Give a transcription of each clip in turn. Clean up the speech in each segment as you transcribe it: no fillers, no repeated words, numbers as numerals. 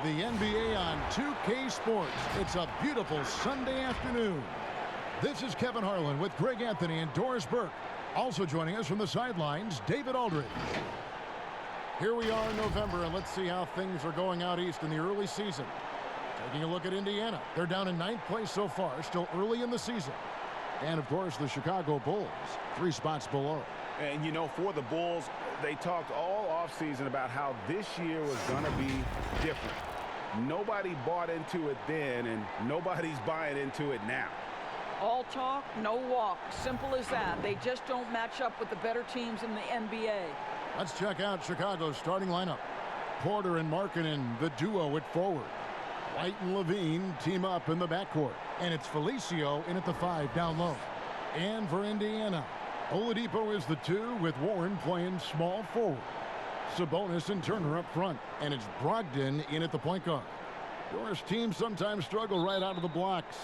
the NBA on 2K Sports. It's a beautiful Sunday afternoon. This is Kevin Harlan with Greg Anthony and Doris Burke. Also joining us from the sidelines, David Aldridge. Here we are in November, and let's see how things are going out east in the early season. Taking a look at Indiana. They're down in 9th place so far, still early in the season. And, of course, the Chicago Bulls, 3 spots below. And, you know, for the Bulls, they talked all offseason about how this year was going to be different. Nobody bought into it then, and nobody's buying into it now. All talk, no walk. Simple as that. They just don't match up with the better teams in the NBA. Let's check out Chicago's starting lineup. Porter and Markkanen, the duo at forward. White and Levine team up in the backcourt. And it's Felicio in at the 5 down low. And for Indiana, Oladipo is the 2 with Warren playing small forward. Sabonis and Turner up front. And it's Brogdon in at the point guard. Yours teams sometimes struggle right out of the blocks.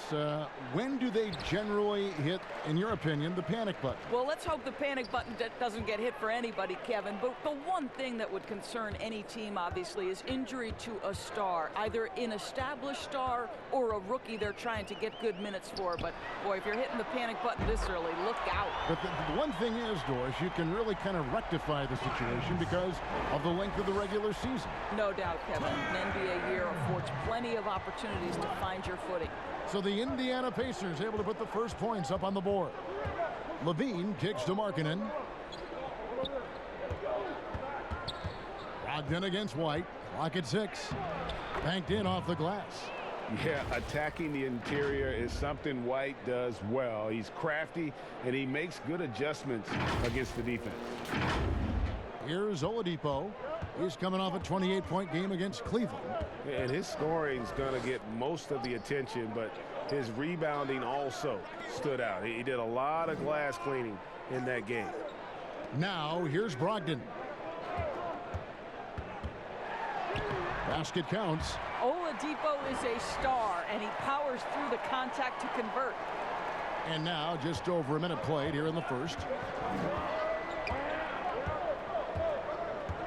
When do they generally hit, in your opinion, the panic button? Well, let's hope the panic button doesn't get hit for anybody, Kevin. But the one thing that would concern any team, obviously, is injury to a star. Either an established star or a rookie they're trying to get good minutes for. But, boy, if you're hitting the panic button this early, look out. But the one thing is, Doris, you can really kind of rectify the situation because of the length of the regular season. No doubt, Kevin. An NBA year affords plenty of opportunities to find your footing. So the Indiana Pacers able to put the first points up on the board. Levine kicks to Markkanen. Brogdon against White. Clock at 6. Banked in off the glass. Yeah, attacking the interior is something White does well. He's crafty, and he makes good adjustments against the defense. Here's Oladipo. He's coming off a 28-point game against Cleveland. And his scoring's going to get most of the attention, but his rebounding also stood out. He did a lot of glass cleaning in that game. Now, here's Brogdon. Basket counts. Oladipo is a star, and he powers through the contact to convert. And now, just over a minute played here in the first.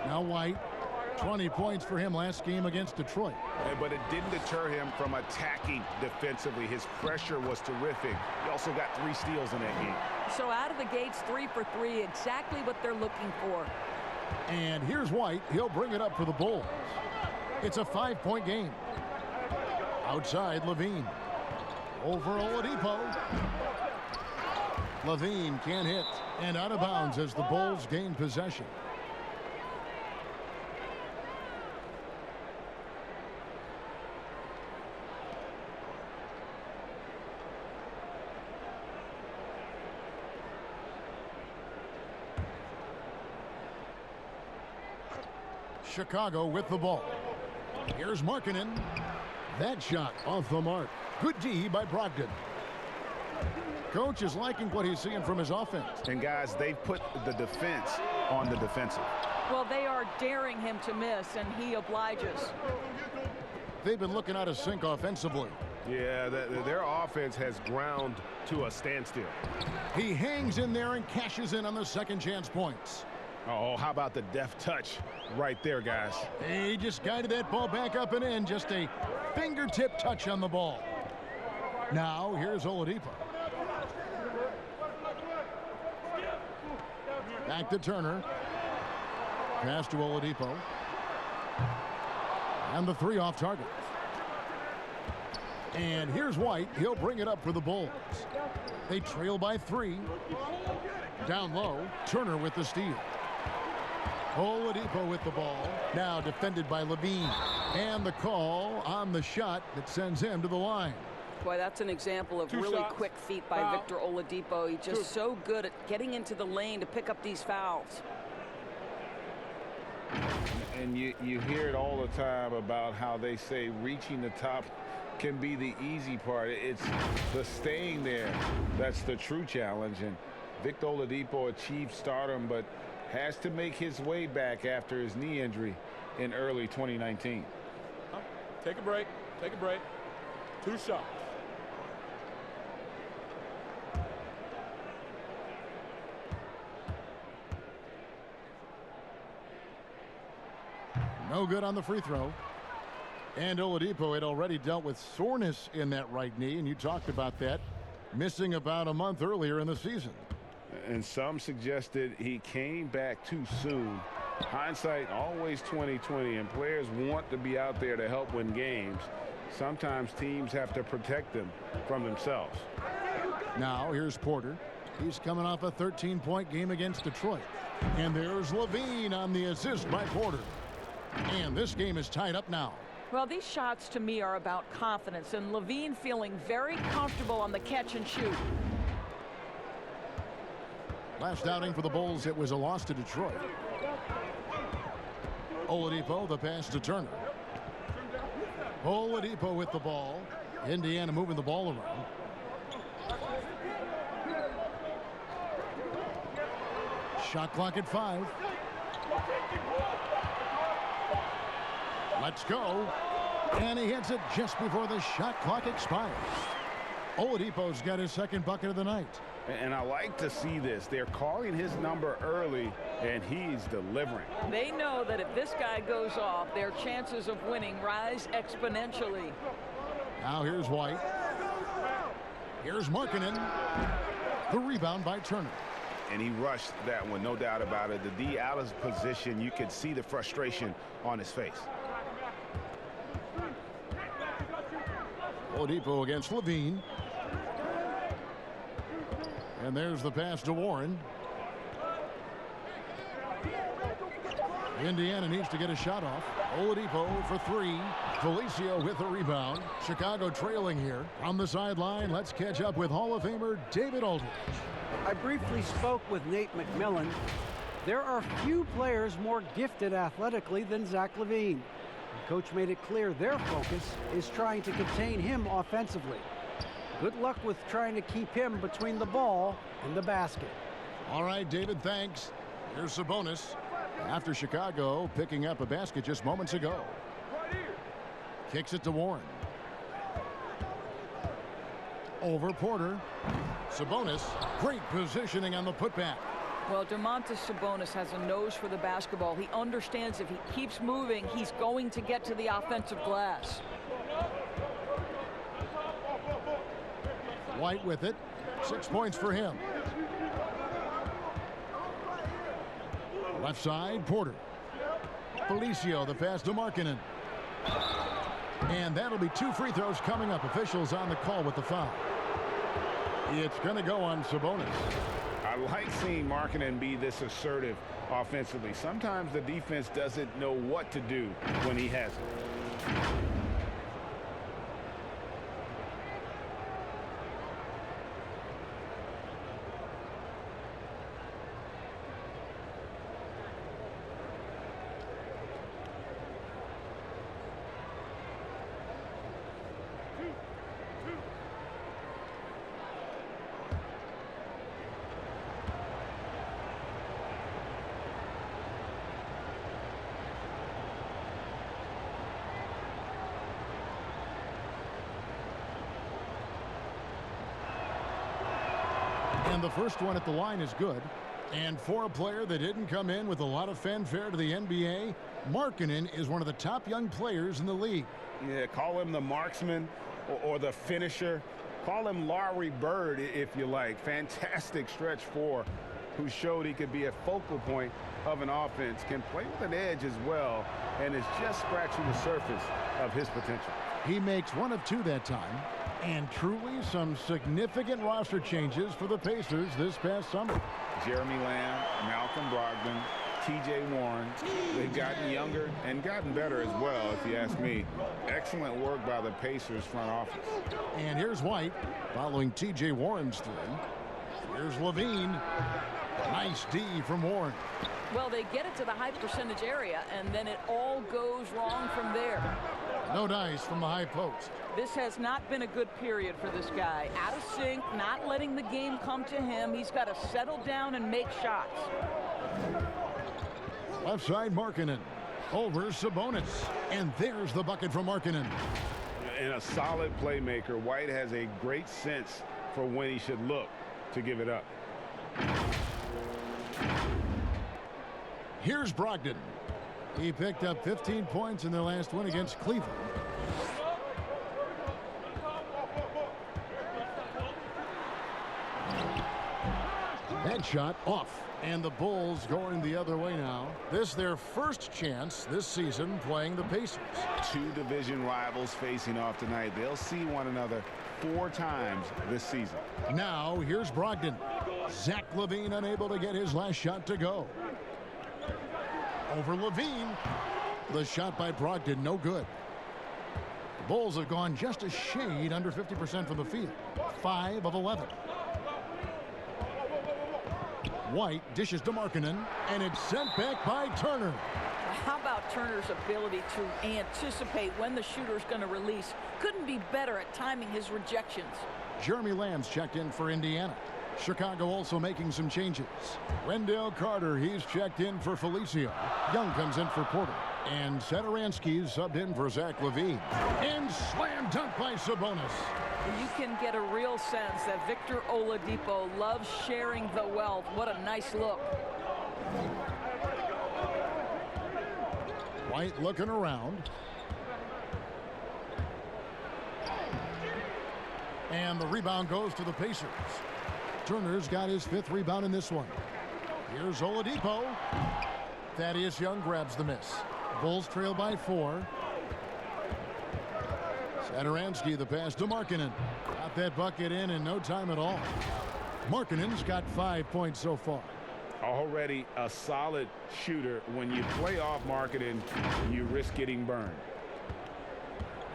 Now White, 20 points for him last game against Detroit. But it didn't deter him from attacking defensively. His pressure was terrific. He also got 3 steals in that game. So out of the gates, 3 for 3, exactly what they're looking for. And here's White. He'll bring it up for the Bulls. It's a 5-point game. Outside, Levine. Over Oladipo. Levine can't hit. And out of bounds as the Bulls gain possession. Chicago with the ball. Here's Markkanen. That shot off the mark. Good D by Brogdon. Coach is liking what he's seeing from his offense. And, guys, they've put the defense on the defensive. Well, they are daring him to miss, and he obliges. They've been looking out of sync offensively. Yeah, their offense has ground to a standstill. He hangs in there and cashes in on the second chance points. Oh, how about the deft touch right there, guys? He just guided that ball back up and in. Just a fingertip touch on the ball. Now, here's Oladipo. Back to Turner. Pass to Oladipo. And the 3 off target. And here's White. He'll bring it up for the Bulls. They trail by 3. Down low, Turner with the steal. Oladipo with the ball. Now defended by Levine. And the call on the shot that sends him to the line. Boy, that's an example of really quick feet by Victor Oladipo. He's just so good at getting into the lane to pick up these fouls. And you hear it all the time about how they say reaching the top can be the easy part. It's the staying there that's the true challenge. And Victor Oladipo achieved stardom, but has to make his way back after his knee injury in early 2019. Take a break. Take a break. 2 shots. No good on the free throw. And Oladipo had already dealt with soreness in that right knee, and you talked about that, missing about a month earlier in the season. And some suggested he came back too soon. Hindsight always 20/20, and players want to be out there to help win games. Sometimes teams have to protect them from themselves. Now here's Porter. He's coming off a 13-point game against Detroit. And there's Levine on the assist by Porter. And this game is tied up now. Well, these shots to me are about confidence, and Levine feeling very comfortable on the catch and shoot. Last outing for the Bulls, it was a loss to Detroit. Oladipo, the pass to Turner. Oladipo with the ball. Indiana moving the ball around. Shot clock at 5. Let's go. And he hits it just before the shot clock expires. Oladipo's got his second bucket of the night. And I like to see this. They're calling his number early, and he's delivering. They know that if this guy goes off, their chances of winning rise exponentially. Now here's White. Here's Markkanen. The rebound by Turner. And he rushed that one, no doubt about it. The D out of position, you could see the frustration on his face. Oladipo against Levine. And there's the pass to Warren. Indiana needs to get a shot off. Oladipo for 3. Felicio with the rebound. Chicago trailing here. On the sideline, let's catch up with Hall of Famer David Aldridge. I briefly spoke with Nate McMillan. There are few players more gifted athletically than Zach LaVine. The coach made it clear their focus is trying to contain him offensively. Good luck with trying to keep him between the ball and the basket. All right, David, thanks. Here's Sabonis. After Chicago picking up a basket just moments ago. Kicks it to Warren. Over Porter. Sabonis, great positioning on the putback. Well, Domantas Sabonis has a nose for the basketball. He understands if he keeps moving, he's going to get to the offensive glass. White with it. 6 points for him. Left side, Porter. Felicio, the pass to Markkanen. And that'll be 2 free throws coming up. Officials on the call with the foul. It's going to go on Sabonis. I like seeing Markkanen be this assertive offensively. Sometimes the defense doesn't know what to do when he has it. And the first one at the line is good. And for a player that didn't come in with a lot of fanfare to the NBA, Markkanen is one of the top young players in the league. Yeah, call him the marksman or the finisher. Call him Larry Bird if you like. Fantastic stretch 4 who showed he could be a focal point of an offense, can play with an edge as well, and is just scratching the surface of his potential. He makes 1 of 2 that time. And truly some significant roster changes for the Pacers this past summer. Jeremy Lamb, Malcolm Brogdon, T.J. Warren. They've gotten younger and gotten better as well, if you ask me. Excellent work by the Pacers front office. And here's White following T.J. Warren's 3. Here's Levine. Nice D from Warren. Well, they get it to the high percentage area, and then it all goes wrong from there. No dice from the high post. This has not been a good period for this guy. Out of sync, not letting the game come to him. He's got to settle down and make shots. Left side, Markkanen. Over Sabonis. And there's the bucket from Markkanen. And a solid playmaker. White has a great sense for when he should look to give it up. Here's Brogdon. He picked up 15 points in their last win against Cleveland. Headshot off. And the Bulls going the other way now. This their first chance this season playing the Pacers. Two division rivals facing off tonight. They'll see one another 4 times this season. Now here's Brogdon. Zach LaVine unable to get his last shot to go. Over LaVine. The shot by Brogdon, no good. The Bulls have gone just a shade under 50% from the field. 5 of 11. White dishes to Markkanen, and it's sent back by Turner. How about Turner's ability to anticipate when the shooter's going to release? Couldn't be better at timing his rejections. Jeremy Lamb's checked in for Indiana. Chicago also making some changes. Wendell Carter, he's checked in for Felicio. Young comes in for Porter. And Satoransky's subbed in for Zach LaVine. And slam dunk by Sabonis. You can get a real sense that Victor Oladipo loves sharing the wealth. What a nice look. White looking around. And the rebound goes to the Pacers. Turner's got his 5th rebound in this one. Here's Oladipo. Thaddeus Young grabs the miss. Bulls trail by 4. Satoransky the pass to Markkanen. Got that bucket in no time at all. Markkanen's got 5 points so far. Already a solid shooter. When you play off Markkanen, you risk getting burned.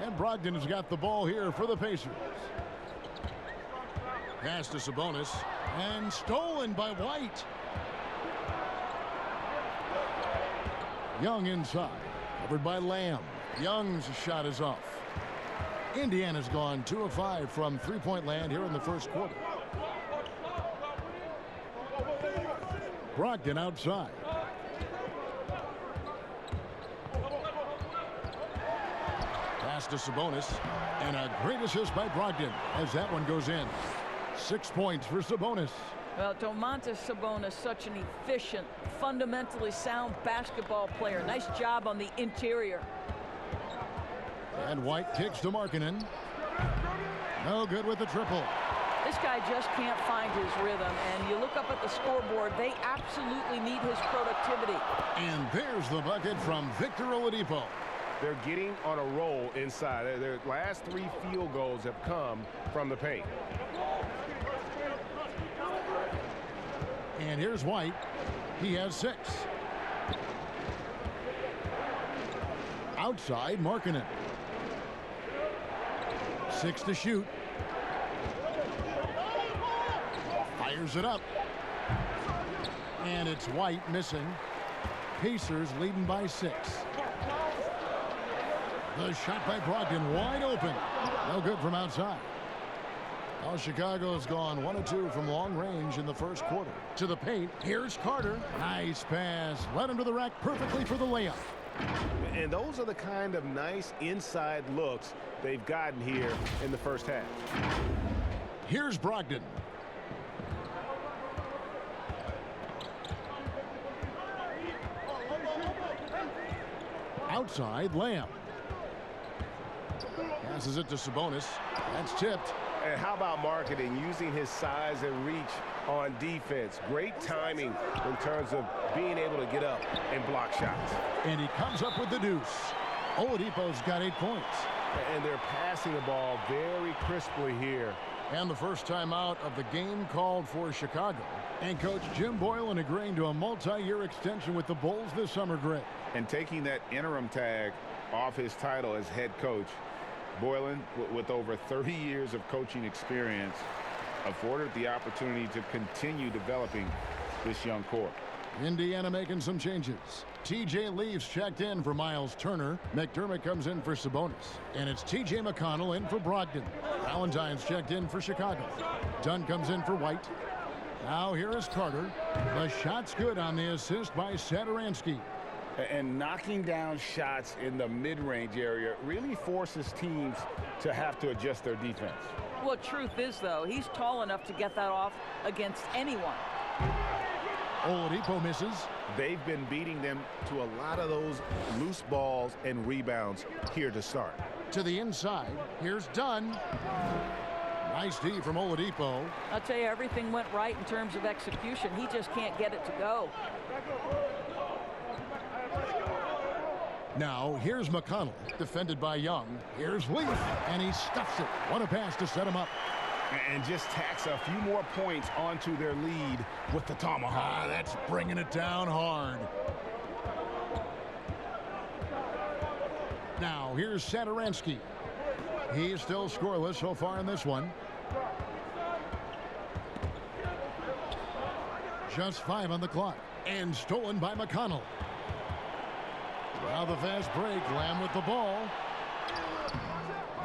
And Brogdon has got the ball here for the Pacers. Pass to Sabonis. And stolen by White. Young inside. Covered by Lamb. Young's shot is off. Indiana's gone 2 of 5 from three-point land here in the first quarter. Brogdon outside. Pass to Sabonis. And a great assist by Brogdon as that one goes in. 6 points for Sabonis. Well, Domantas Sabonis, such an efficient, fundamentally sound basketball player. Nice job on the interior. And White kicks to Markkanen. No good with the triple. This guy just can't find his rhythm, and you look up at the scoreboard, they absolutely need his productivity. And there's the bucket from Victor Oladipo. They're getting on a roll inside. Their last 3 field goals have come from the paint. And here's White. He has 6. Outside, Markkanen. 6 to shoot. Fires it up. And it's White missing. Pacers leading by 6. The shot by Brogdon wide open. No good from outside. Well, Chicago's gone 1 of 2 from long range in the first quarter. To the paint, here's Carter. Nice pass. Led him to the rack perfectly for the layup. And those are the kind of nice inside looks they've gotten here in the first half. Here's Brogdon. Outside, Lamb. Passes it to Sabonis. That's tipped. And how about Markkanen using his size and reach on defense? Great timing in terms of being able to get up and block shots. And he comes up with the deuce. Oladipo's got 8 points. And they're passing the ball very crisply here. And the first time out of the game called for Chicago. And Coach Jim Boylan agreeing to a multi-year extension with the Bulls this summer, Greg. And taking that interim tag off his title as head coach, Boylan, with over 30 years of coaching experience, afforded the opportunity to continue developing this young core. Indiana making some changes. T.J. Leaves checked in for Miles Turner. McDermott comes in for Sabonis. And it's T.J. McConnell in for Brogdon. Valentine's checked in for Chicago. Dunn comes in for White. Now here is Carter. The shot's good on the assist by Satoransky. And knocking down shots in the mid-range area really forces teams to have to adjust their defense. Well, truth is, though, he's tall enough to get that off against anyone. Oladipo misses. They've been beating them to a lot of those loose balls and rebounds here to start. To the inside. Here's Dunn. Nice D from Oladipo. I'll tell you, everything went right in terms of execution. He just can't get it to go. Now, here's McConnell, defended by Young. Here's Leaf, and he stuffs it. What a pass to set him up. And just tacks a few more points onto their lead with the tomahawk. That's bringing it down hard. Now, here's Satoransky. He's still scoreless so far in this one. Just 5 on the clock. And stolen by McConnell. Now the fast break. Lamb with the ball.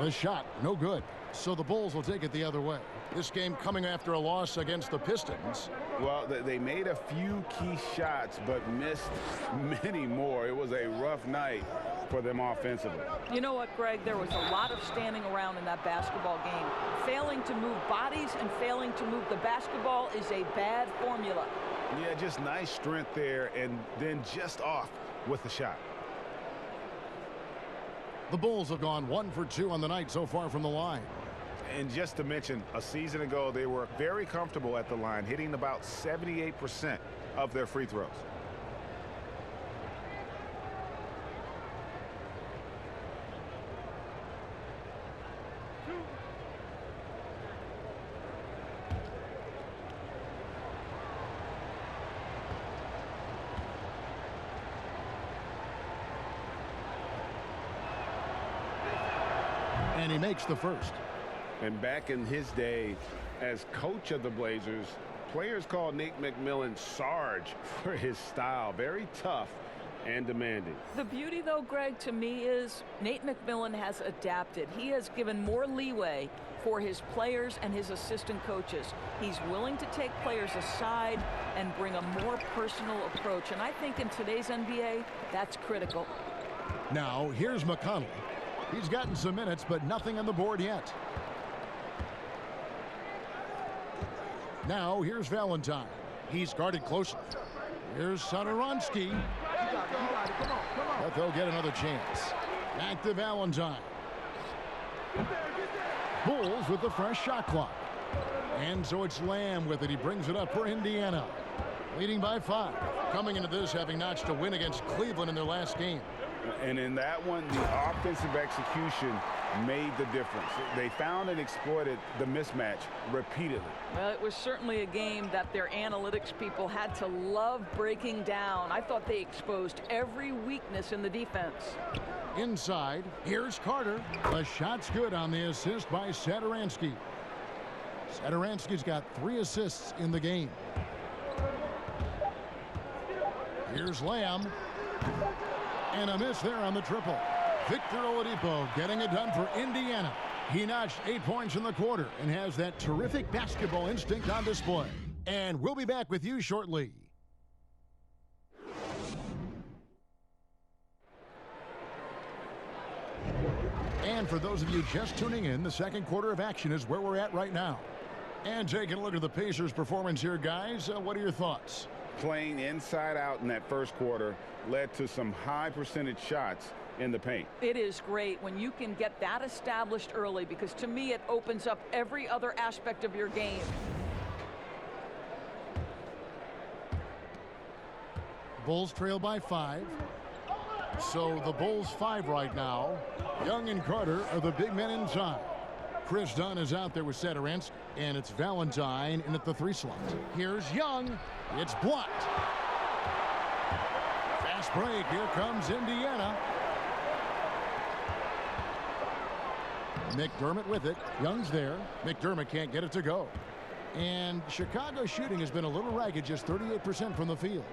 The shot, no good. So the Bulls will take it the other way. This game coming after a loss against the Pistons. Well, they made a few key shots, but missed many more. It was a rough night for them offensively. You know what, Greg? There was a lot of standing around in that basketball game. Failing to move bodies and failing to move the basketball is a bad formula. Yeah, just nice strength there, and then just off with the shot. The Bulls have gone 1 for 2 on the night so far from the line. And just to mention, a season ago, they were very comfortable at the line, hitting about 78% of their free throws. And he makes the first. And back in his day as coach of the Blazers, players called Nate McMillan Sarge for his style. Very tough and demanding. The beauty, though, Greg, to me is Nate McMillan has adapted. He has given more leeway for his players and his assistant coaches. He's willing to take players aside and bring a more personal approach. And I think in today's NBA, that's critical. Now, here's McConnell. He's gotten some minutes, but nothing on the board yet. Now, here's Valentine. He's guarded closely. Here's Satoransky. But they'll get another chance. Back to Valentine. Bulls with the fresh shot clock. And so it's Lamb with it. He brings it up for Indiana. Leading by 5. Coming into this, having notched a win against Cleveland in their last game. And in that one, the offensive execution made the difference. They found and exploited the mismatch repeatedly. Well, it was certainly a game that their analytics people had to love breaking down. I thought they exposed every weakness in the defense. Inside, here's Carter. The shot's good on the assist by Satoransky. Satoransky's got 3 assists in the game. Here's Lamb. And a miss there on the triple. Victor Oladipo getting it done for Indiana. He notched 8 points in the quarter and has that terrific basketball instinct on display. And we'll be back with you shortly. And for those of you just tuning in, the second quarter of action is where we're at right now. And taking a look at the Pacers' performance here, guys. What are your thoughts? Playing inside out in that first quarter led to some high percentage shots in the paint. It is great when you can get that established early, because to me it opens up every other aspect of your game. Bulls trail by 5. So the Bulls 5 right now. Young and Carter are the big men inside. Chris Dunn is out there with Satoransky, and it's Valentine in at the 3 slot. Here's Young. It's blocked. Fast break. Here comes Indiana. McDermott with it. Young's there. McDermott can't get it to go. And Chicago's shooting has been a little ragged, just 38% from the field.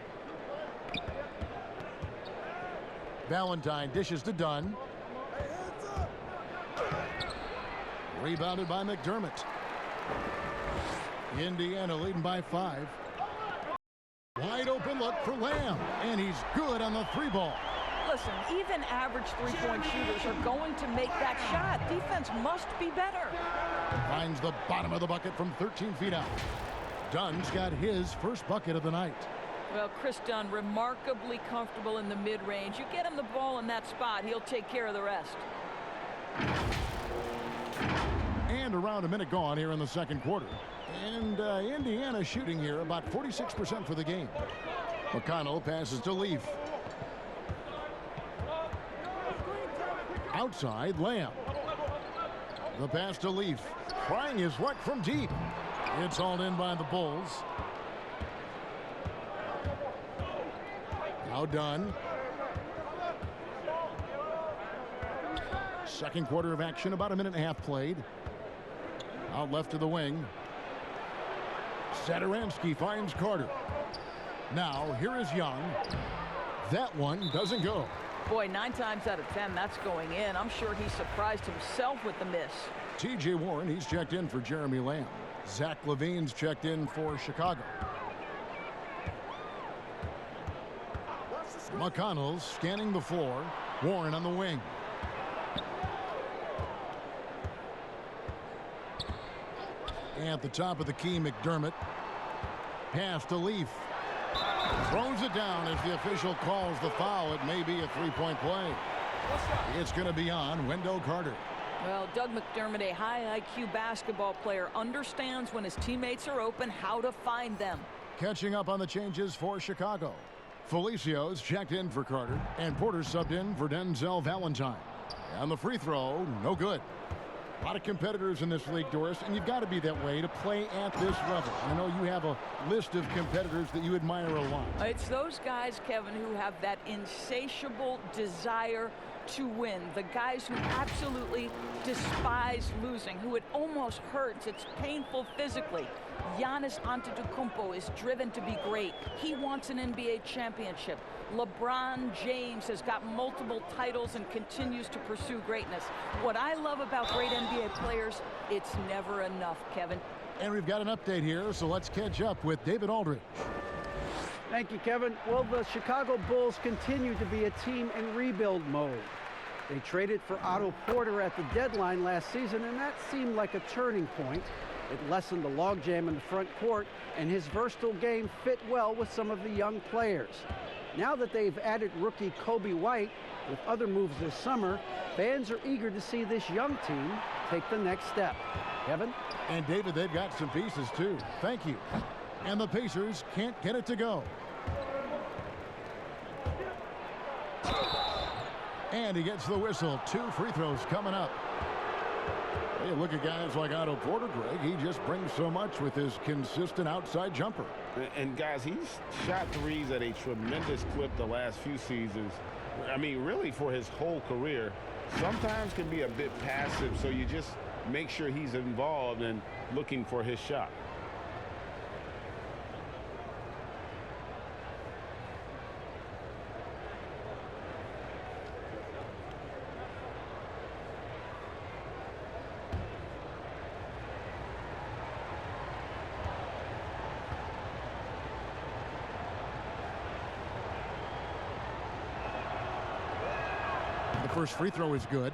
Valentine dishes to Dunn. Rebounded by McDermott. Indiana leading by 5. Wide open look for Lamb. And he's good on the 3 ball. Listen, even average three-point shooters are going to make that shot. Defense must be better. Finds the bottom of the bucket from 13 feet out. Dunn's got his first bucket of the night. Well, Chris Dunn, remarkably comfortable in the mid-range. You get him the ball in that spot, he'll take care of the rest. And around a minute gone here in the second quarter. And Indiana shooting here about 46% for the game. McConnell passes to Leaf. Outside, Lamb. The pass to Leaf. Trying his luck from deep. It's hauled in by the Bulls. Now done. Second quarter of action, about a minute and a half played. Out left to the wing. Satoransky finds Carter. Now, here is Young. That one doesn't go. Boy, 9 times out of 10, that's going in. I'm sure he surprised himself with the miss. T.J. Warren, he's checked in for Jeremy Lamb. Zach LaVine's checked in for Chicago. McConnell's scanning the floor. Warren on the wing. At the top of the key, McDermott. Pass to Leaf. Throws it down as the official calls the foul. It may be a three-point play. It's going to be on Wendell Carter. Well, Doug McDermott, a high IQ basketball player, understands when his teammates are open how to find them. Catching up on the changes for Chicago. Felicio's checked in for Carter, and Porter subbed in for Denzel Valentine. And the free throw, no good. A lot of competitors in this league, Doris, and you've got to be that way to play at this level. I know you have a list of competitors that you admire a lot. It's those guys, Kevin, who have that insatiable desire to win. The guys who absolutely despise losing, who it almost hurts. It's painful physically. Giannis Antetokounmpo is driven to be great. He wants an NBA championship. LeBron James has got multiple titles and continues to pursue greatness. What I love about great NBA players, it's never enough, Kevin. And we've got an update here, so let's catch up with David Aldridge. Thank you, Kevin. Well, the Chicago Bulls continue to be a team in rebuild mode. They traded for Otto Porter at the deadline last season, and that seemed like a turning point. It lessened the logjam in the front court, and his versatile game fit well with some of the young players. Now that they've added rookie Kobe White with other moves this summer, fans are eager to see this young team take the next step. Kevin? And David, they've got some pieces too. Thank you. And the Pacers can't get it to go. And he gets the whistle. 2 free throws coming up. Hey, look at guys like Otto Porter, Greg. He just brings so much with his consistent outside jumper. And guys, he's shot threes at a tremendous clip the last few seasons. I mean, really for his whole career. Sometimes can be a bit passive, so you just make sure he's involved and looking for his shot. First free throw is good.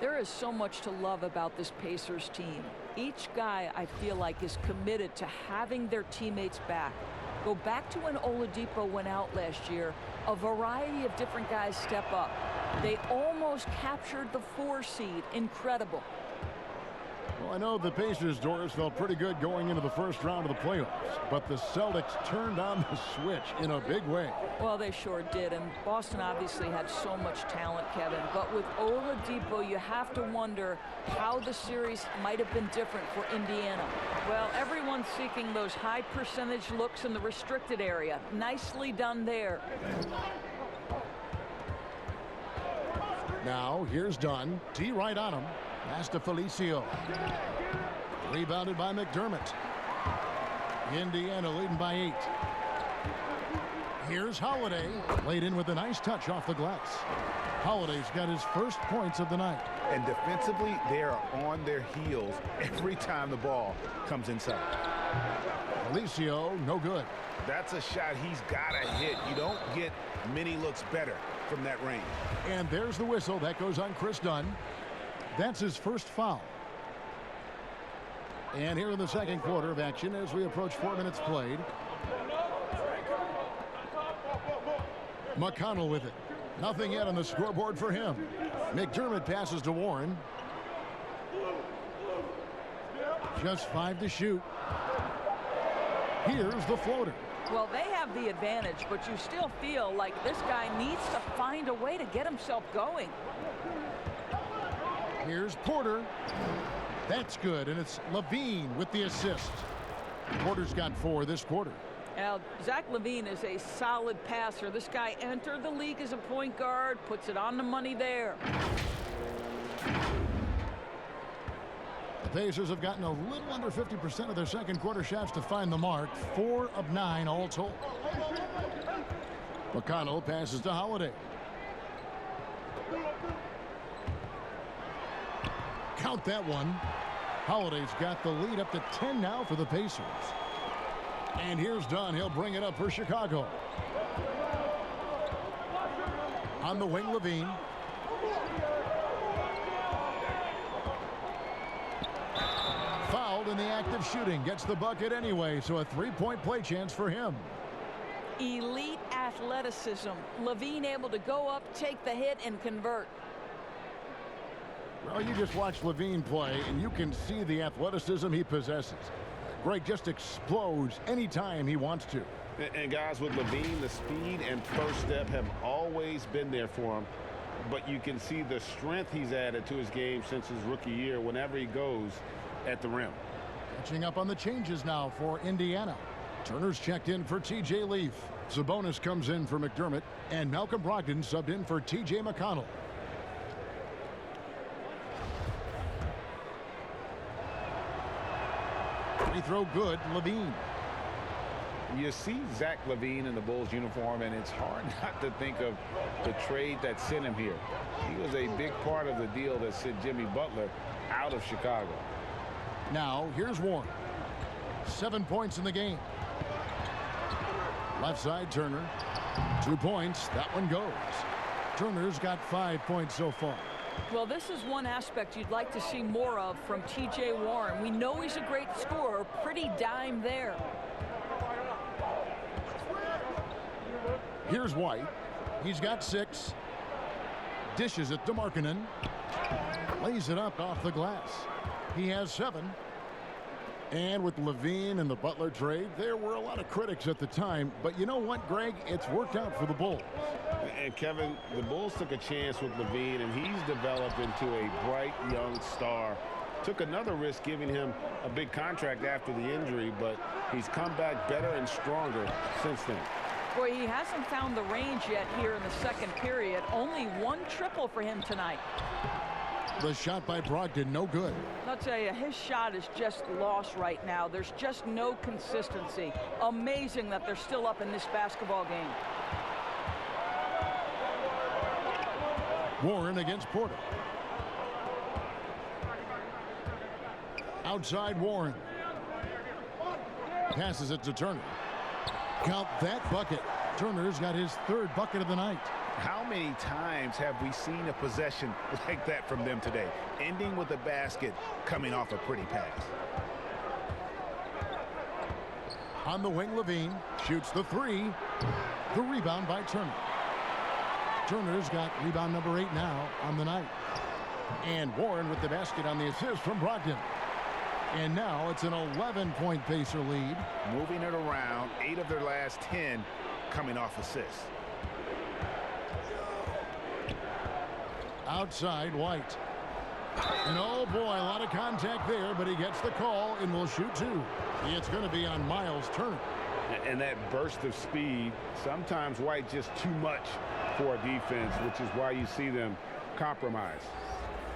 There is so much to love about this Pacers team. Each guy, I feel like, is committed to having their teammates back. Go back to when Oladipo went out last year. A variety of different guys step up. They almost captured the 4 seed. Incredible. Well, I know the Pacers, Doris, felt pretty good going into the first round of the playoffs, but the Celtics turned on the switch in a big way. Well, they sure did, and Boston obviously had so much talent, Kevin. But with Oladipo, you have to wonder how the series might have been different for Indiana. Well, everyone's seeking those high percentage looks in the restricted area. Nicely done there. Now, here's Dunn. T right on him. Pass to Felicio. Rebounded by McDermott. Indiana leading by 8. Here's Holiday. Laid in with a nice touch off the glass. Holiday's got his first points of the night. And defensively, they are on their heels every time the ball comes inside. Felicio, no good. That's a shot he's got to hit. You don't get many looks better from that range. And there's the whistle. That goes on Chris Dunn. That's his first foul. And here in the second quarter of action as we approach 4 minutes played. McConnell with it. Nothing yet on the scoreboard for him. McDermott passes to Warren. Just 5 to shoot. Here's the floater. Well, they have the advantage, but you still feel like this guy needs to find a way to get himself going. Here's Porter. That's good, and it's Levine with the assist. Porter's got 4 this quarter. Now, Zach LaVine is a solid passer. This guy entered the league as a point guard, puts it on the money there. The Pacers have gotten a little under 50% of their second quarter shots to find the mark. 4 of 9 all told. McConnell passes to Holiday. Count that one. Holiday's got the lead up to 10 now for the Pacers. And here's Dunn. He'll bring it up for Chicago. On the wing, Levine. Fouled in the act of shooting. Gets the bucket anyway, so a 3-point play chance for him. Elite athleticism. Levine able to go up, take the hit, and convert. Well, you just watch Levine play, and you can see the athleticism he possesses. Greg just explodes anytime he wants to. And guys, with Levine, the speed and first step have always been there for him. But you can see the strength he's added to his game since his rookie year whenever he goes at the rim. Catching up on the changes now for Indiana. Turner's checked in for T.J. Leaf. Sabonis comes in for McDermott. And Malcolm Brogdon subbed in for T.J. McConnell. Free throw good, Levine. You see Zach LaVine in the Bulls uniform, and it's hard not to think of the trade that sent him here. He was a big part of the deal that sent Jimmy Butler out of Chicago. Now, here's Warren. 7 points in the game. Left side, Turner. 2 points. That one goes. Turner's got 5 points so far. Well, this is one aspect you'd like to see more of from T.J. Warren. We know he's a great scorer. Pretty dime there. Here's White. He's got 6. Dishes it to Markkanen. Lays it up off the glass. He has 7. And with Levine and the Butler trade, there were a lot of critics at the time. But you know what, Greg? It's worked out for the Bulls. And Kevin, the Bulls took a chance with Levine, and he's developed into a bright young star. Took another risk giving him a big contract after the injury, but he's come back better and stronger since then. Boy, he hasn't found the range yet here in the second period. Only 1 triple for him tonight. The shot by Brogdon, no good. I'll tell you, his shot is just lost right now. There's just no consistency. Amazing that they're still up in this basketball game. Warren against Porter. Outside Warren. Passes it to Turner. Count that bucket. Turner's got his 3rd bucket of the night. How many times have we seen a possession like that from them today, ending with a basket coming off a pretty pass? On the wing, Levine shoots the 3. The rebound by Turner. Turner's got rebound number 8 now on the night. And Warren with the basket on the assist from Brogdon. And now it's an 11-point Pacer lead. Moving it around, 8 of their last 10 coming off assists. Outside, White. And oh boy, a lot of contact there, but he gets the call and will shoot 2. It's going to be on Miles Turner. And that burst of speed, sometimes White just too much for a defense, which is why you see them compromise.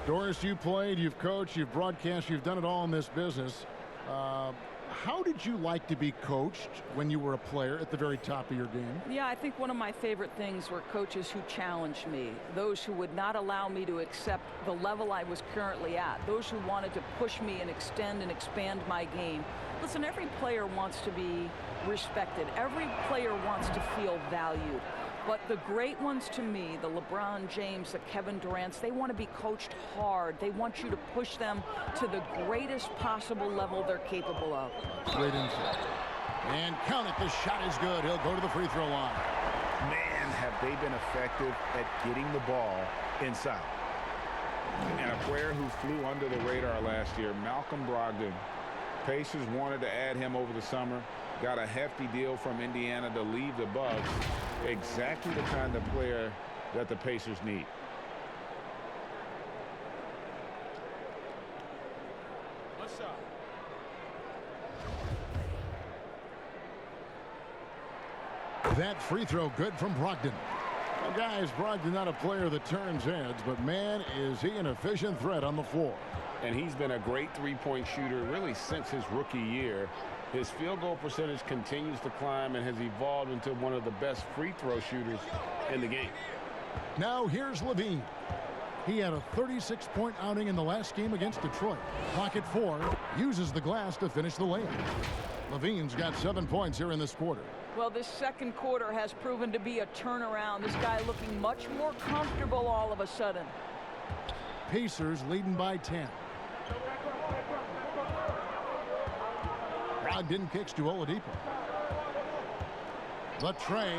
Doris, you played, you've coached, you've broadcast, you've done it all in this business. How did you like to be coached when you were a player at the very top of your game? Yeah, I think one of my favorite things were coaches who challenged me, those who would not allow me to accept the level I was currently at, those who wanted to push me and extend and expand my game. Listen, every player wants to be respected. Every player wants to feel valued. But the great ones to me, the LeBron James, the Kevin Durant's, they want to be coached hard. They want you to push them to the greatest possible level they're capable of. Great insight. And count it, the shot is good. He'll go to the free throw line. Man, have they been effective at getting the ball inside. And a player who flew under the radar last year, Malcolm Brogdon, Pacers wanted to add him over the summer. Got a hefty deal from Indiana to leave the Bucks. Exactly the kind of player that the Pacers need. That free throw good from Brogdon. Well, guys, Brogdon not a player that turns heads, but man, is he an efficient threat on the floor. And he's been a great three-point shooter really since his rookie year. His field goal percentage continues to climb and has evolved into one of the best free throw shooters in the game. Now here's Levine. He had a 36-point outing in the last game against Detroit. Pocket 4, uses the glass to finish the layup. Levine's got 7 points here in this quarter. Well, this second quarter has proven to be a turnaround. This guy looking much more comfortable all of a sudden. Pacers leading by 10. Brogdon kicks to Oladipo. The tray.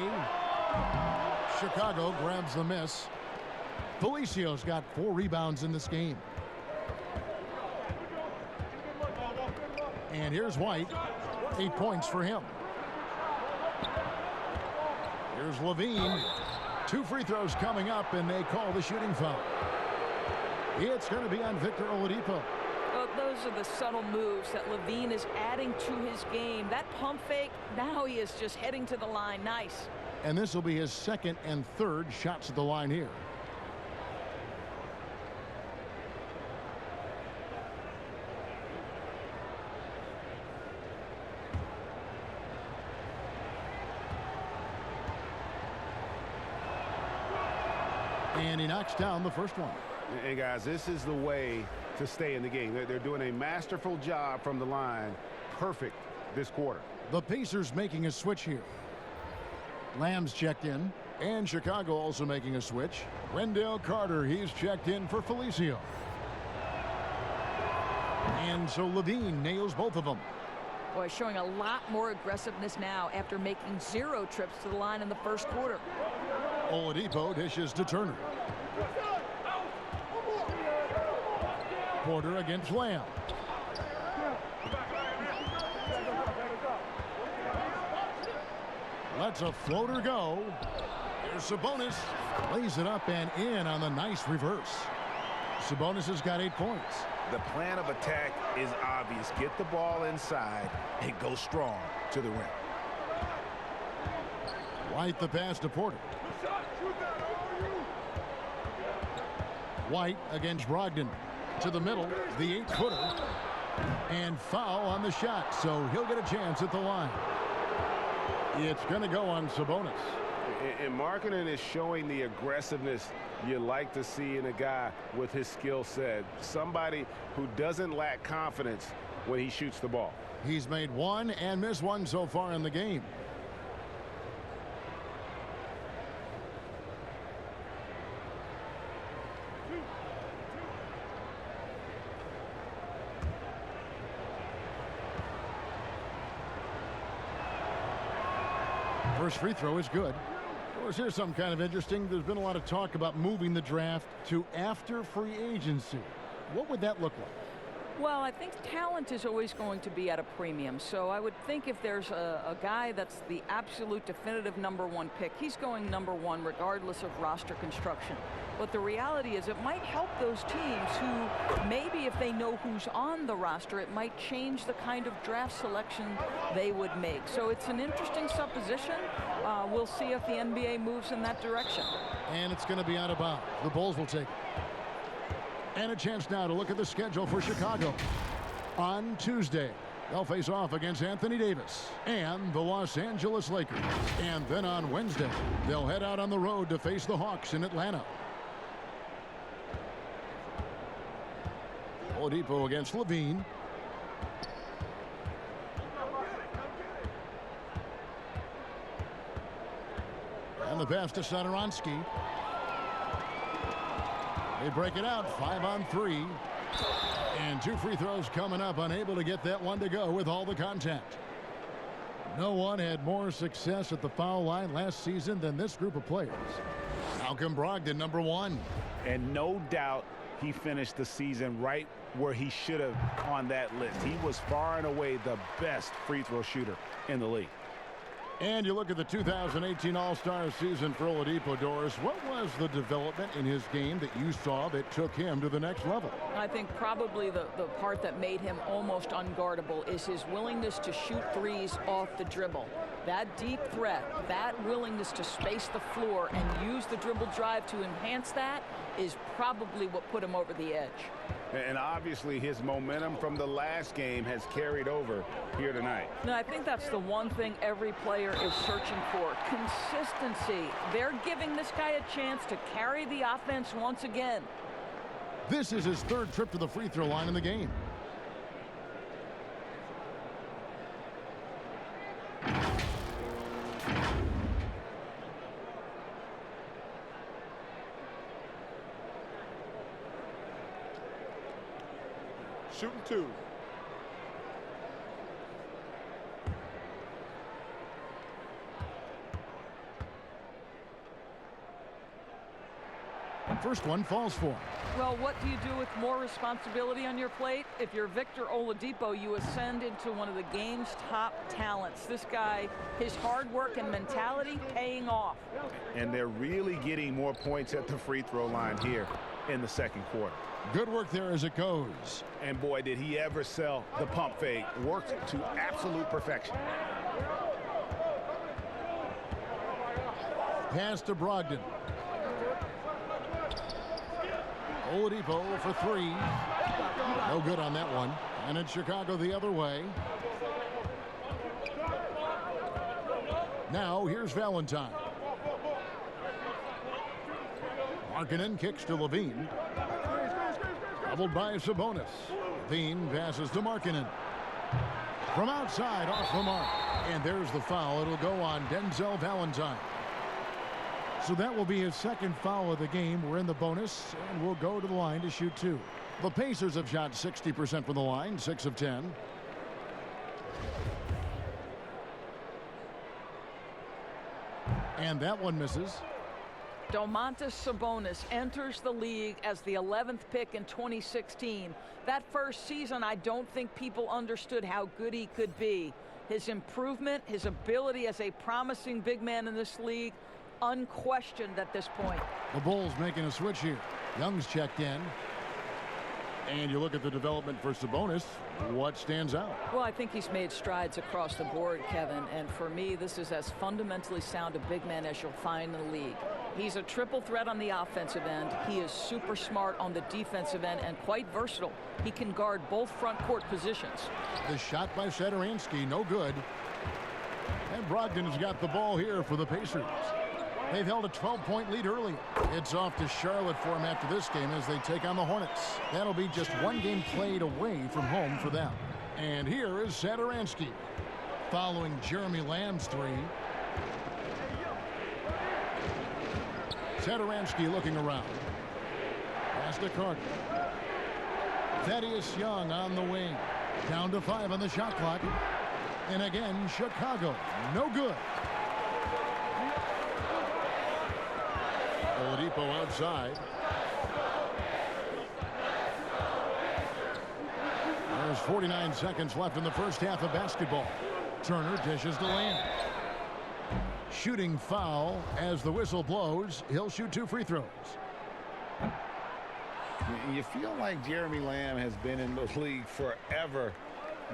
Chicago grabs the miss. Felicio's got 4 rebounds in this game. And here's White. 8 points for him. Here's Levine. 2 free throws coming up, and they call the shooting foul. It's going to be on Victor Oladipo. Well, those are the subtle moves that Levine is adding to his game. That pump fake, now he is just heading to the line. Nice. And this will be his second and third shots at the line here. And he knocks down the first one. And guys, this is the way to stay in the game. They're doing a masterful job from the line. Perfect this quarter. The Pacers making a switch here. Lamb's checked in. And Chicago also making a switch. Wendell Carter, he's checked in for Felicio. And so Levine nails both of them. Boy, showing a lot more aggressiveness now after making 0 trips to the line in the first quarter. Oladipo dishes to Turner. Porter against Lamb. Lets a floater go. Here's Sabonis. Lays it up and in on the nice reverse. Sabonis has got 8 points. The plan of attack is obvious. Get the ball inside and go strong to the rim. White the pass to Porter. White against Brogdon. To the middle, the 8-footer. And foul on the shot, so he'll get a chance at the line. It's going to go on Sabonis. And Markkanen is showing the aggressiveness you like to see in a guy with his skill set. Somebody who doesn't lack confidence when he shoots the ball. He's made 1 and missed 1 so far in the game. First free throw is good. Of course, here's something kind of interesting. There's been a lot of talk about moving the draft to after free agency. What would that look like? Well, I think talent is always going to be at a premium. So I would think if there's a guy that's the absolute definitive #1 pick, he's going #1 regardless of roster construction. But the reality is it might help those teams who maybe if they know who's on the roster, it might change the kind of draft selection they would make. So it's an interesting supposition. We'll see if the NBA moves in that direction. And it's going to be out of bounds. The Bulls will take it. And a chance now to look at the schedule for Chicago. On Tuesday, they'll face off against Anthony Davis and the Los Angeles Lakers. And then on Wednesday, they'll head out on the road to face the Hawks in Atlanta. Oladipo against Levine. And the pass to Satoransky. They break it out, 5 on 3. And 2 free throws coming up, unable to get that one to go with all the contact. No one had more success at the foul line last season than this group of players. Malcolm Brogdon, #1. And no doubt he finished the season right where he should have on that list. He was far and away the best free throw shooter in the league. And you look at the 2018 All-Star season for Oladipo, Doris. What was the development in his game that you saw that took him to the next level? I think probably the part that made him almost unguardable is his willingness to shoot threes off the dribble. That deep threat, that willingness to space the floor and use the dribble drive to enhance that is probably what put him over the edge. And obviously his momentum from the last game has carried over here tonight. No, I think that's the one thing every player is searching for. Consistency. They're giving this guy a chance to carry the offense once again. This is his third trip to the free throw line in the game. Shooting two. First one falls for him. Well, what do you do with more responsibility on your plate? If you're Victor Oladipo, you ascend into one of the game's top talents. This guy, his hard work and mentality paying off. And they're really getting more points at the free throw line here in the second quarter. Good work there as it goes. And boy, did he ever sell the pump fake. Worked to absolute perfection. Pass to Brogdon. Oladipo for three. No good on that one. And it's Chicago the other way. Now here's Valentine. Markkanen kicks to Levine. Doubled by Sabonis. Levine passes to Markkanen. From outside, off the mark. And there's the foul. It'll go on Denzel Valentine. So that will be his second foul of the game. We're in the bonus, and we'll go to the line to shoot two. The Pacers have shot 60% from the line, 6 of 10. And that one misses. Domantas Sabonis enters the league as the 11th pick in 2016. That first season, I don't think people understood how good he could be. His improvement, his ability as a promising big man in this league, unquestioned at this point. The Bulls making a switch here. Young's checked in. And you look at the development for Sabonis. What stands out? Well, I think he's made strides across the board, Kevin. And for me, this is as fundamentally sound a big man as you'll find in the league. He's a triple threat on the offensive end. He is super smart on the defensive end and quite versatile. He can guard both front court positions. The shot by Satoransky, no good. And Brogdon has got the ball here for the Pacers. They've held a 12-point lead early. It's off to Charlotte for them after this game as they take on the Hornets. That'll be just one game played away from home for them. And here is Satoransky following Jeremy Lamb's three. Satoransky looking around. Pass to Carter. Thaddeus Young on the wing. Down to 5 on the shot clock. And again, Chicago. No good. Oladipo outside. There's 49 seconds left in the first half of basketball. Turner dishes to Lamb. Shooting foul as the whistle blows. He'll shoot 2 free throws. You feel like Jeremy Lamb has been in the league forever,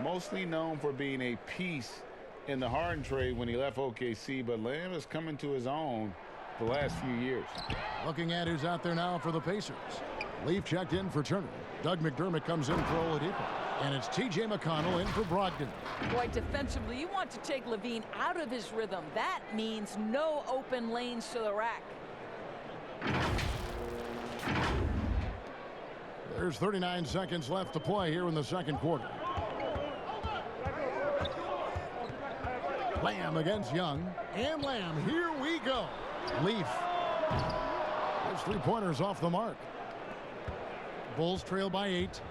mostly known for being a piece in the Harden trade when he left OKC, but Lamb is coming to his own the last few years. Looking at who's out there now for the Pacers. Leaf checked in for Turner. Doug McDermott comes in for Oladipo. And it's T.J. McConnell in for Brogdon. Boy, defensively, you want to take Levine out of his rhythm. That means no open lanes to the rack. There's 39 seconds left to play here in the second quarter. Lamb against Young. And Lamb, here we go. Leaf. Those 3-pointers off the mark. Bulls trail by 8.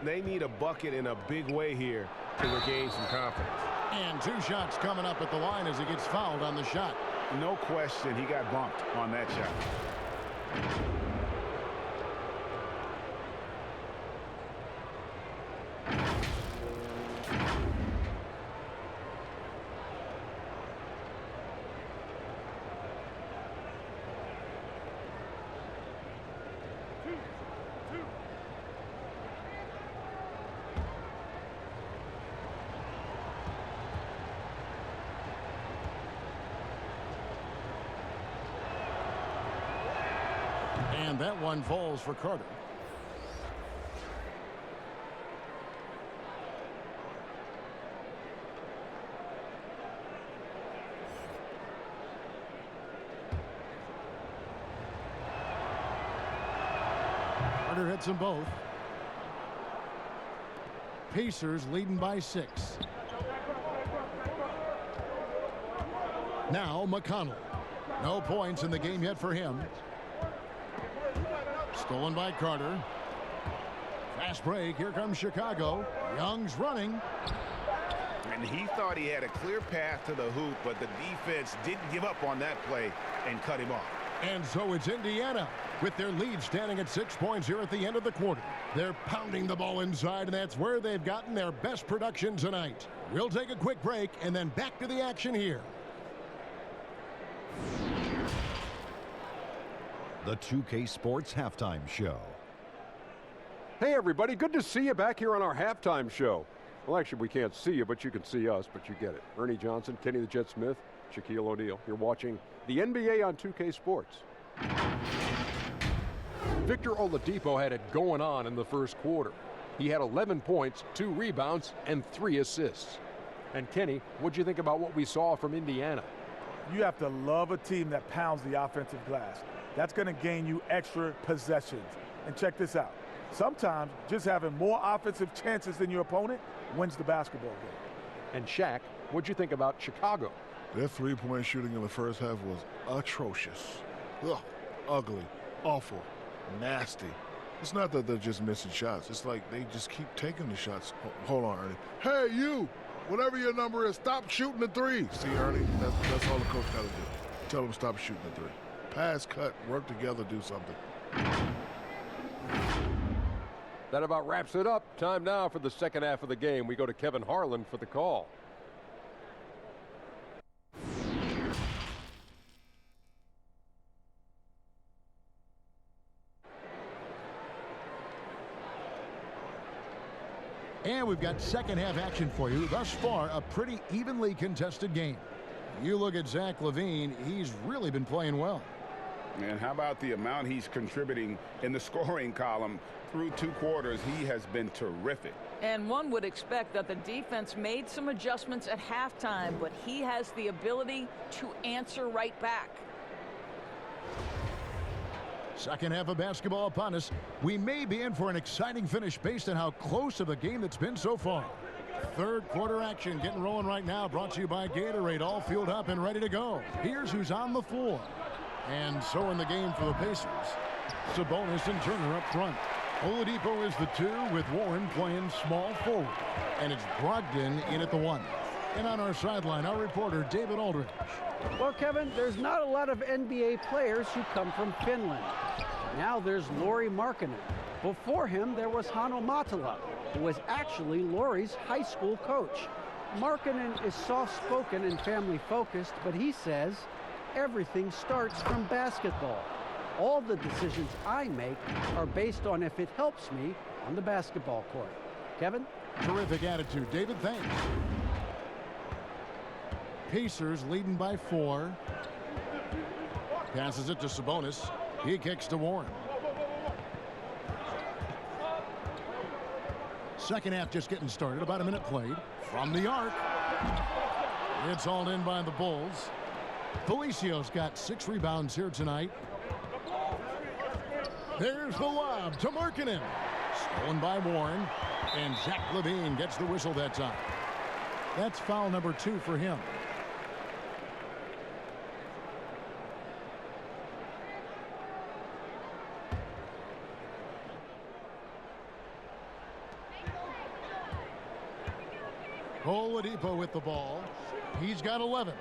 They need a bucket in a big way here to regain some confidence. And 2 shots coming up at the line as he gets fouled on the shot. No question he got bumped on that shot. And that one falls for Carter. Carter hits them both. Pacers leading by 6. Now McConnell. No points in the game yet for him. Stolen by Carter. Fast break. Here comes Chicago. Young's running. And he thought he had a clear path to the hoop, but the defense didn't give up on that play and cut him off. And so it's Indiana with their lead standing at 6 points here at the end of the quarter. They're pounding the ball inside, and that's where they've gotten their best production tonight. We'll take a quick break and then back to the action here. The 2K Sports Halftime Show. Hey everybody, good to see you back here on our halftime show. Well, actually we can't see you, but you can see us, but you get it. Ernie Johnson, Kenny the Jet Smith, Shaquille O'Neal. You're watching the NBA on 2K Sports. Victor Oladipo had it going on in the first quarter. He had 11 points, 2 rebounds, and 3 assists. And Kenny, what'd you think about what we saw from Indiana? You have to love a team that pounds the offensive glass. That's going to gain you extra possessions. And check this out. Sometimes just having more offensive chances than your opponent wins the basketball game. And Shaq, what'd you think about Chicago? Their three-point shooting in the first half was atrocious. Ugh, ugly, awful, nasty. It's not that they're just missing shots. It's like they just keep taking the shots. Hold on, Ernie. Hey, you! Whatever your number is, stop shooting the three. See, Ernie, that's all the coach got to do. Tell them stop shooting the three. Pass, cut, work together, do something. That about wraps it up. Time now for the second half of the game. We go to Kevin Harlan for the call. And we've got second half action for you. Thus far, a pretty evenly contested game. You look at Zach LaVine, he's really been playing well. And how about the amount he's contributing in the scoring column through 2 quarters? He has been terrific. And one would expect that the defense made some adjustments at halftime, but he has the ability to answer right back. Second half of basketball upon us. We may be in for an exciting finish based on how close of a game that's been so far. Third quarter action getting rolling right now, brought to you by Gatorade, all fueled up and ready to go. Here's who's on the floor. And so in the game for the Pacers, Sabonis and Turner up front. Oladipo is the 2 with Warren playing small forward. And it's Brogdon in at the 1. And on our sideline, our reporter, David Aldridge. Well, Kevin, there's not a lot of NBA players who come from Finland. Now there's Lauri Markkanen. Before him, there was Hanno Matala, who was actually Lauri's high school coach. Markkanen is soft-spoken and family-focused, but he says everything starts from basketball. All the decisions I make are based on if it helps me on the basketball court. Kevin? Terrific attitude. David, thanks. Pacers leading by 4. Passes it to Sabonis. He kicks to Warren. Second half just getting started. About a minute played. From the arc. It's hauled in by the Bulls. Felicio's got 6 rebounds here tonight. There's the lob to Markkanen. Stolen by Warren. And Zach LaVine gets the whistle that time. That's foul number 2 for him. Oladipo with the ball. He's got 11.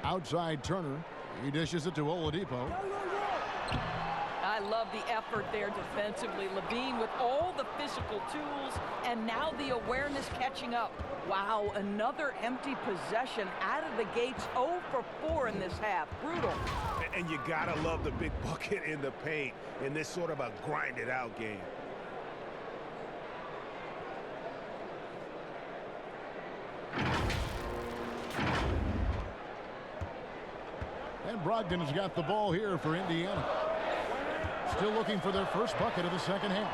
Outside Turner. He dishes it to Oladipo. I love the effort there defensively. LaVine with all the physical tools and now the awareness catching up. Wow, another empty possession out of the gates. 0 for 4 in this half. Brutal. And you gotta love the big bucket in the paint in this sort of a grinded out game. And Brogdon has got the ball here for Indiana. Still looking for their first bucket of the second half.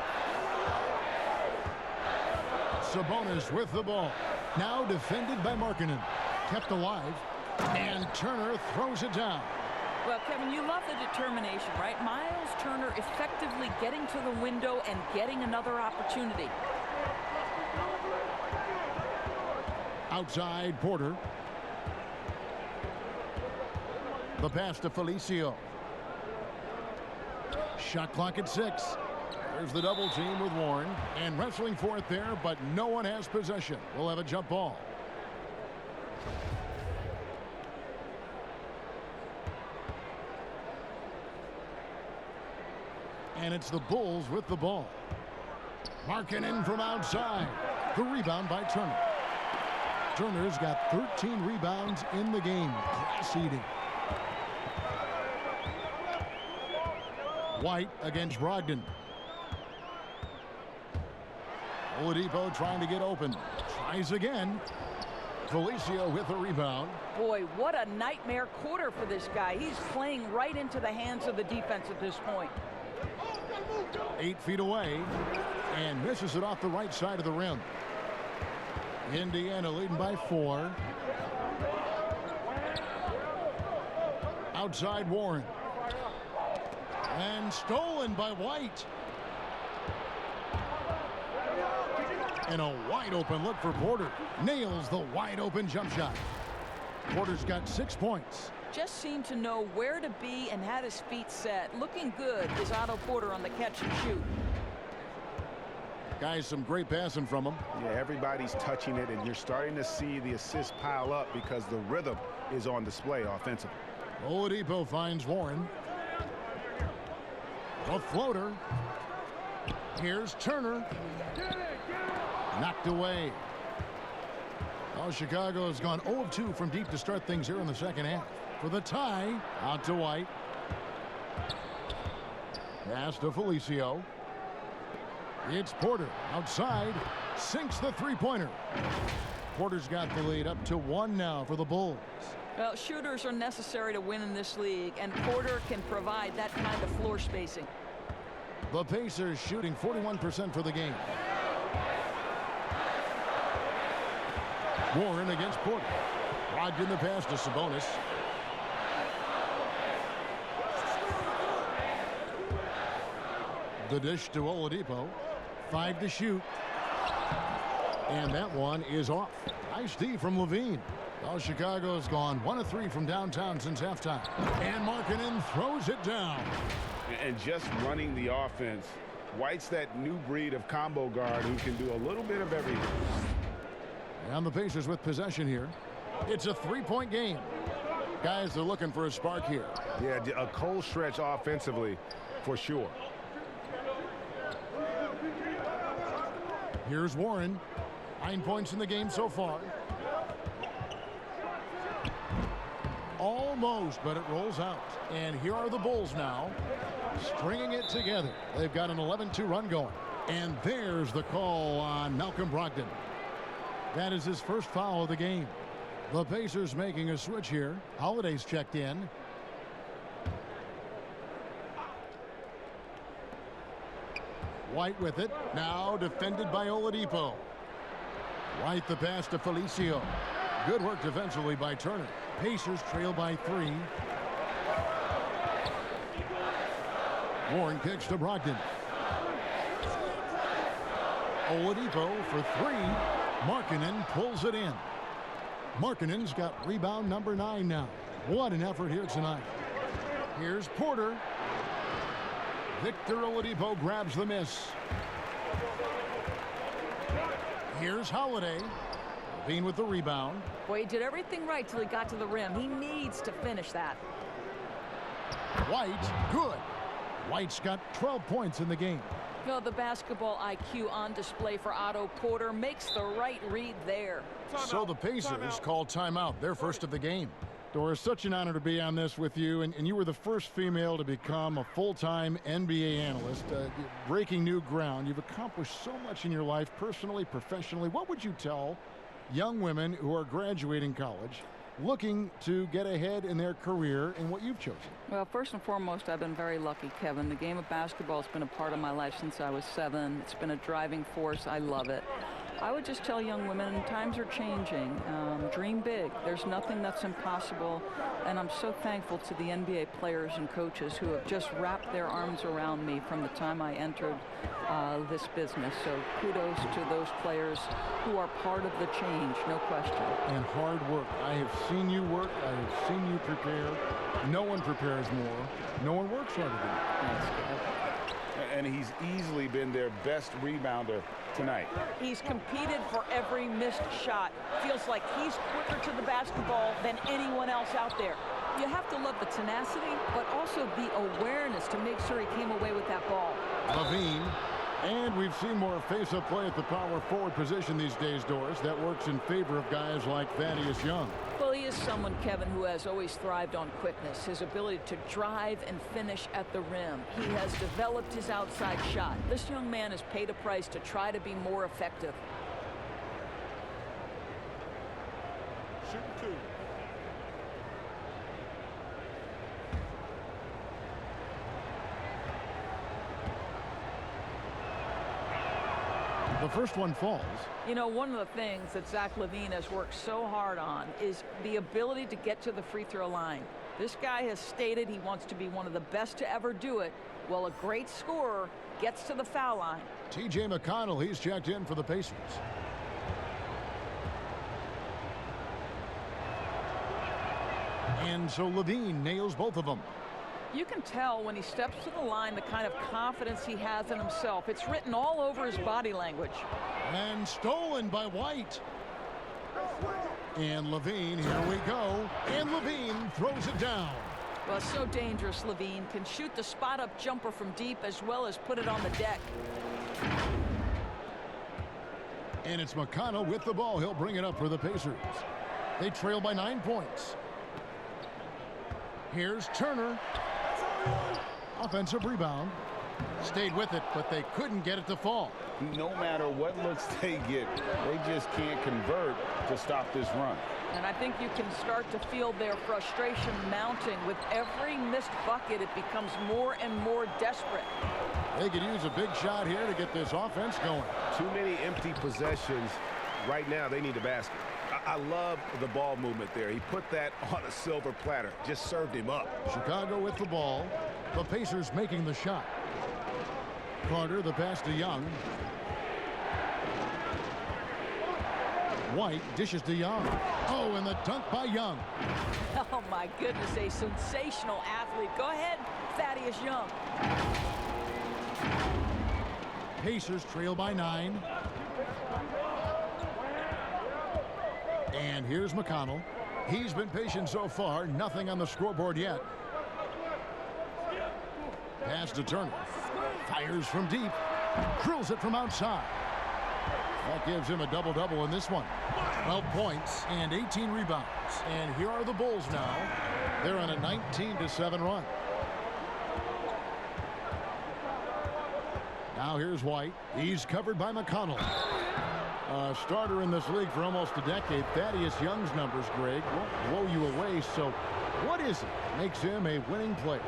Sabonis with the ball. Now defended by Markkanen. Kept alive. And Turner throws it down. Well, Kevin, you love the determination, right? Miles Turner effectively getting to the window and getting another opportunity. Outside Porter. The pass to Felicio. Shot clock at 6. There's the double team with Warren. And wrestling for it there, but no one has possession. We'll have a jump ball. And it's the Bulls with the ball. Markkanen from outside. The rebound by Turner. Turner's got 13 rebounds in the game. Class eating. White against Brogdon. Oladipo trying to get open. Tries again. Felicio with the rebound. Boy, what a nightmare quarter for this guy. He's playing right into the hands of the defense at this point. 8 feet away. And misses it off the right side of the rim. Indiana leading by 4. Outside Warren. And stolen by White. And a wide open look for Porter. Nails the wide open jump shot. Porter's got 6 points. Just seemed to know where to be and had his feet set. Looking good is Otto Porter on the catch and shoot. Guys, some great passing from him. Yeah, everybody's touching it, and you're starting to see the assists pile up because the rhythm is on display offensively. Oladipo finds Warren. A floater. Here's Turner. Knocked away. Oh, Chicago has gone 0 of 2 from deep to start things here in the second half. For the tie, out to White. Pass to Felicio. It's Porter outside. Sinks the three-pointer. Porter's got the lead up to 1 now for the Bulls. Well, shooters are necessary to win in this league, and Porter can provide that kind of floor spacing. The Pacers shooting 41% for the game. Warren against Porter. Brogdon the pass to Sabonis. The dish to Oladipo. 5 to shoot. And that one is off. Nice D from Levine. Well, Chicago's gone 1 of 3 from downtown since halftime. And Markkanen throws it down. And just running the offense. White's that new breed of combo guard who can do a little bit of everything. And the Pacers with possession here. It's a 3-point game. Guys, they're looking for a spark here. Yeah, a cold stretch offensively for sure. Here's Warren. 9 points in the game so far. Almost, but it rolls out. And here are the Bulls now, stringing it together. They've got an 11-2 run going. And there's the call on Malcolm Brogdon. That is his first foul of the game. The Pacers making a switch here. Holiday's checked in. White with it. Now defended by Oladipo. White the pass to Felicio. Good work defensively by Turner. Pacers trail by 3. Warren kicks to Brogdon. Oladipo for 3. Markkanen pulls it in. Markkanen's got rebound number 9 now. What an effort here tonight. Here's Porter. Victor Oladipo grabs the miss. Here's Holiday. Levine with the rebound. Boy, he did everything right till he got to the rim. He needs to finish that. White, good. White's got 12 points in the game. Well, the basketball IQ on display for Otto Porter makes the right read there. So the Pacers call timeout, their first of the game. Doris, such an honor to be on this with you, and you were the first female to become a full-time NBA analyst, breaking new ground. You've accomplished so much in your life, personally, professionally. What would you tell young women who are graduating college looking to get ahead in their career in what you've chosen? Well, first and foremost, I've been very lucky, Kevin. The game of basketball has been a part of my life since I was 7. It's been a driving force. I love it. I would just tell young women, times are changing. Dream big. There's nothing that's impossible. And I'm so thankful to the NBA players and coaches who have just wrapped their arms around me from the time I entered this business. So kudos to those players who are part of the change, no question. And hard work. I have seen you work. I have seen you prepare. No one prepares more. No one works harder than you. Thanks, Kev. And he's easily been their best rebounder tonight. He's competed for every missed shot. Feels like he's quicker to the basketball than anyone else out there. You have to love the tenacity, but also the awareness to make sure he came away with that ball. Levine. And we've seen more face-up play at the power forward position these days, Doris. That works in favor of guys like Thaddeus Young. Well, he is someone, Kevin, who has always thrived on quickness, his ability to drive and finish at the rim. He has developed his outside shot. This young man has paid a price to try to be more effective. Shooting 2. The first one falls. You know, one of the things that Zach LaVine has worked so hard on is the ability to get to the free throw line. This guy has stated he wants to be one of the best to ever do it. Well, a great scorer gets to the foul line. T.J. McConnell, he's checked in for the Pacers. And so Levine nails both of them. You can tell when he steps to the line the kind of confidence he has in himself. It's written all over his body language. And stolen by White. And Levine, here we go. And Levine throws it down. Well, so dangerous, Levine. Can shoot the spot-up jumper from deep as well as put it on the deck. And it's McConnell with the ball. He'll bring it up for the Pacers. They trail by 9 points. Here's Turner. Offensive rebound. Stayed with it, but they couldn't get it to fall. No matter what looks they get, they just can't convert to stop this run. And I think you can start to feel their frustration mounting. With every missed bucket, it becomes more and more desperate. They could use a big shot here to get this offense going. Too many empty possessions. Right now, they need a basket. I love the ball movement there. He put that on a silver platter. Just served him up. Chicago with the ball. The Pacers making the shot. Carter, the pass to Young. White dishes to Young. Oh, and the dunk by Young. Oh, my goodness, a sensational athlete. Go ahead, Thaddeus Young. Pacers trail by 9. And here's McConnell. He's been patient so far. Nothing on the scoreboard yet. Pass to Turner. Fires from deep. Drills it from outside. That gives him a double-double in this one. 12 points and 18 rebounds. And here are the Bulls now. They're on a 19-7 run. Now here's White. He's covered by McConnell. Starter in this league for almost a decade. Thaddeus Young's numbers, Greg, won't blow you away. So what is it that makes him a winning player?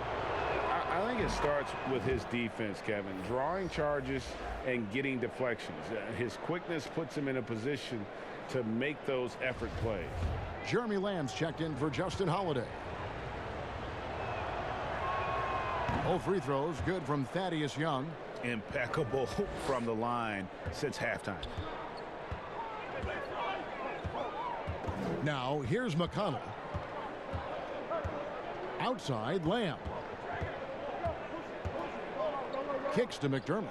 I think it starts with his defense, Kevin. Drawing charges and getting deflections. His quickness puts him in a position to make those effort plays. Jeremy Lamb's checked in for Justin Holiday. Both free throws good from Thaddeus Young. Impeccable from the line since halftime. Now here's McConnell. Outside, Lamb. Kicks to McDermott.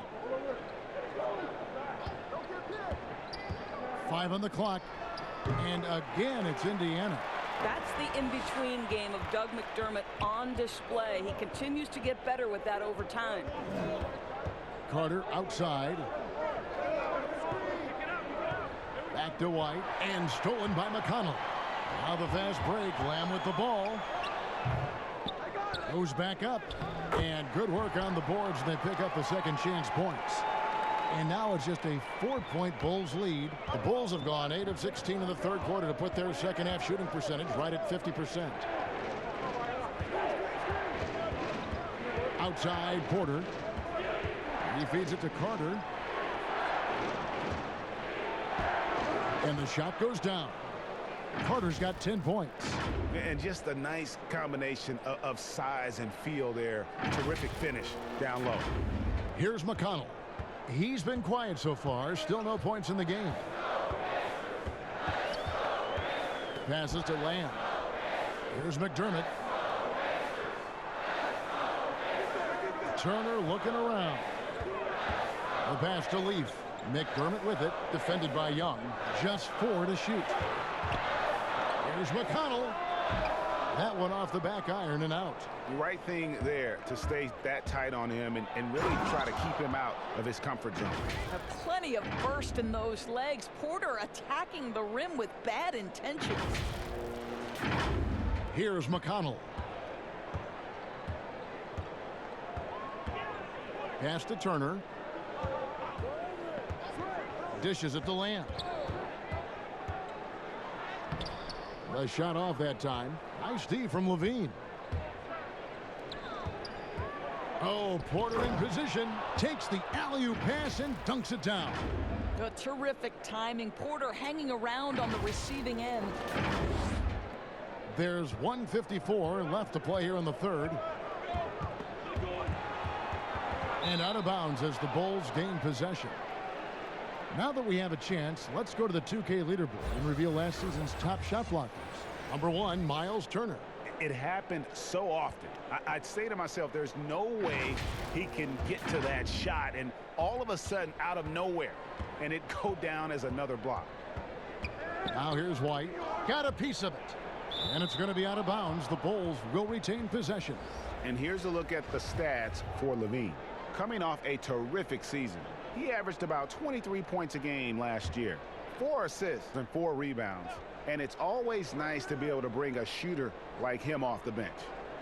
5 on the clock. And again, it's Indiana. That's the in-between game of Doug McDermott on display. He continues to get better with that over time. Carter outside. Back to White. And stolen by McConnell. Now the fast break. Lamb with the ball. Goes back up. And good work on the boards. They pick up the second chance points. And now it's just a 4-point Bulls lead. The Bulls have gone 8 of 16 in the third quarter to put their second half shooting percentage right at 50%. Outside Porter. He feeds it to Carter. And the shot goes down. Carter's got 10 points. And just a nice combination of size and feel there. Terrific finish down low. Here's McConnell. He's been quiet so far. Still no points in the game. Passes to Lamb. Here's McDermott. Turner looking around. The pass to Leaf. McDermott with it. Defended by Young. Just 4 to shoot. Here's McConnell. That one off the back iron and out. The right thing there to stay that tight on him and really try to keep him out of his comfort zone. Plenty of burst in those legs. Porter attacking the rim with bad intentions. Here's McConnell. Pass to Turner. Dishes it to Lamb. The shot off that time. Nice D from Levine. Oh, Porter in position. Takes the alley-oop pass and dunks it down. A terrific timing. Porter hanging around on the receiving end. There's 1:54 left to play here in the third. And out of bounds as the Bulls gain possession. Now that we have a chance, let's go to the 2K leaderboard and reveal last season's top shot blockers. Number 1, Miles Turner. It happened so often. I'd say to myself, there's no way he can get to that shot, and all of a sudden, out of nowhere, and it go down as another block. Now here's White. Got a piece of it. And it's going to be out of bounds. The Bulls will retain possession. And here's a look at the stats for Levine. Coming off a terrific season, he averaged about 23 points a game last year, 4 assists and 4 rebounds. And it's always nice to be able to bring a shooter like him off the bench.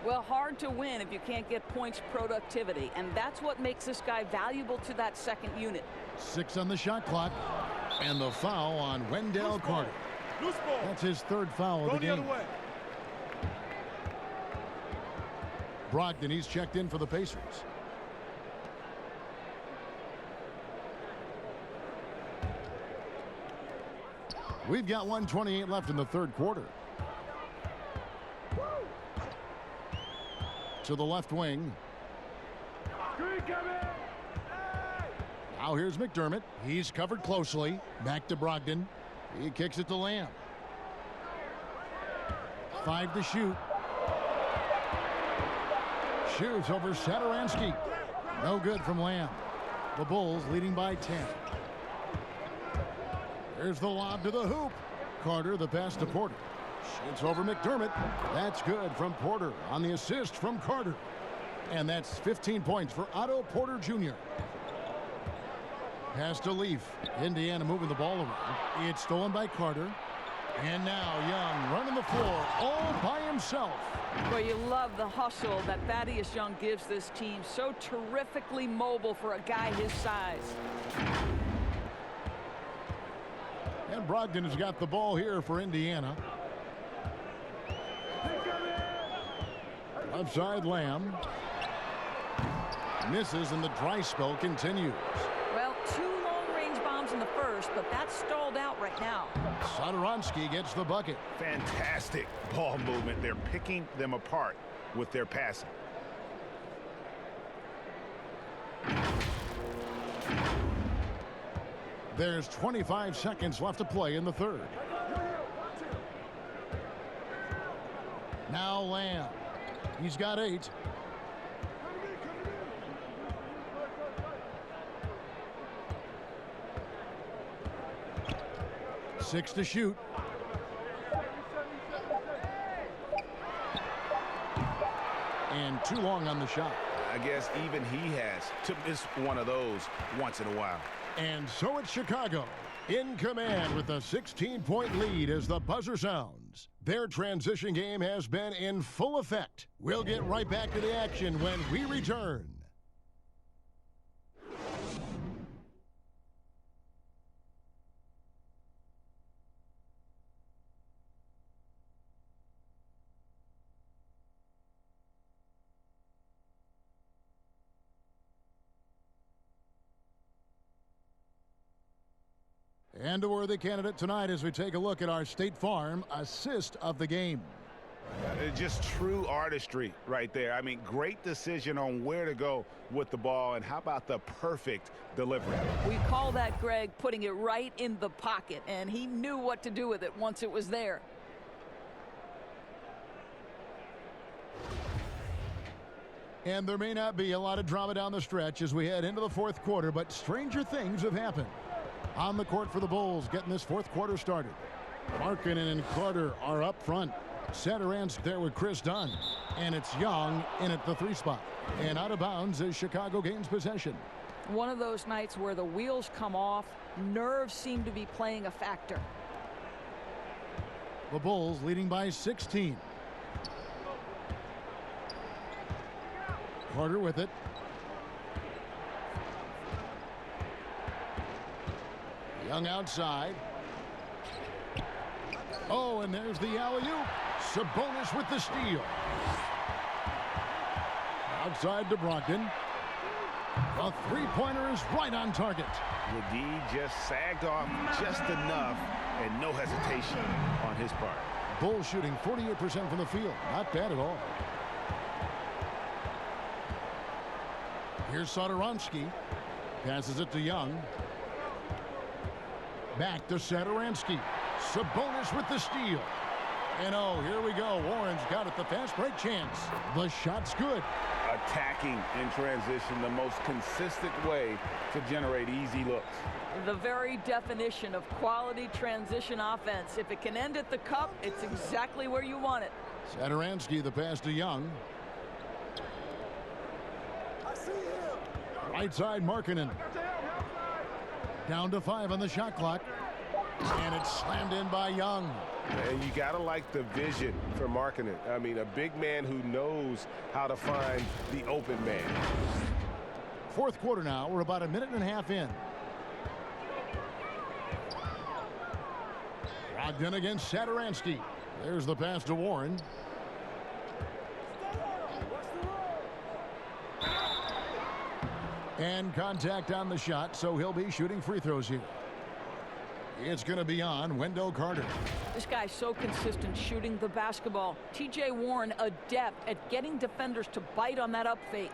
Well, hard to win if you can't get points productivity, and that's what makes this guy valuable to that second unit. 6 on the shot clock, and the foul on Wendell Carter. That's his third foul of the game. Brogdon, he's checked in for the Pacers. We've got 1:28 left in the third quarter. To the left wing. Now here's McDermott. He's covered closely. Back to Brogdon. He kicks it to Lamb. 5 to shoot. Shoots over Satoransky. No good from Lamb. The Bulls leading by 10. There's the lob to the hoop. Carter, the pass to Porter. Shoots over McDermott. That's good from Porter on the assist from Carter. And that's 15 points for Otto Porter Jr. Pass to Leaf. Indiana moving the ball around. It's stolen by Carter. And now Young running the floor all by himself. Well, you love the hustle that Thaddeus Young gives this team. So terrifically mobile for a guy his size. And Brogdon has got the ball here for Indiana. Left side Lamb. Misses and the dry spell continues. Well, 2 long-range bombs in the first, but that's stalled out right now. Satoransky gets the bucket. Fantastic ball movement. They're picking them apart with their passing. There's 25 seconds left to play in the third. Now Lamb. He's got 8. Six to shoot. And too long on the shot. I guess even he has to miss one of those once in a while. And so it's Chicago in command with a 16-point lead as the buzzer sounds. Their transition game has been in full effect. We'll get right back to the action when we return. And a worthy candidate tonight as we take a look at our State Farm assist of the game. Just true artistry right there. I mean, great decision on where to go with the ball, and how about the perfect delivery? We call that, Greg, putting it right in the pocket, and he knew what to do with it once it was there. And there may not be a lot of drama down the stretch as we head into the fourth quarter, but stranger things have happened. On the court for the Bulls, getting this fourth quarter started. Markkanen and Carter are up front. Satoransky there with Chris Dunn. And it's Young in at the 3 spot. And out of bounds as Chicago gains possession. One of those nights where the wheels come off, nerves seem to be playing a factor. The Bulls leading by 16. Carter with it. Young outside. Oh, and there's the alley-oop. Sabonis with the steal. Outside to Brogdon. A three-pointer is right on target. McGee just sagged off just enough, and no hesitation on his part. Bulls shooting 48% from the field. Not bad at all. Here's Satoransky. Passes it to Young. Back to Satoransky. Sabonis with the steal. And oh, here we go. Warren's got it. The fast break chance. The shot's good. Attacking in transition, the most consistent way to generate easy looks. The very definition of quality transition offense. If it can end at the cup, it's exactly where you want it. Satoransky, the pass to Young. Right side, Markkanen. Down to 5 on the shot clock. And it's slammed in by Young. And you got to like the vision for Markkanen. I mean, a big man who knows how to find the open man. Fourth quarter now. We're about a minute and a half in. Brogdon against Satoransky. There's the pass to Warren. And contact on the shot, so he'll be shooting free throws here. It's going to be on Wendell Carter. This guy's so consistent shooting the basketball. TJ Warren adept at getting defenders to bite on that up fake.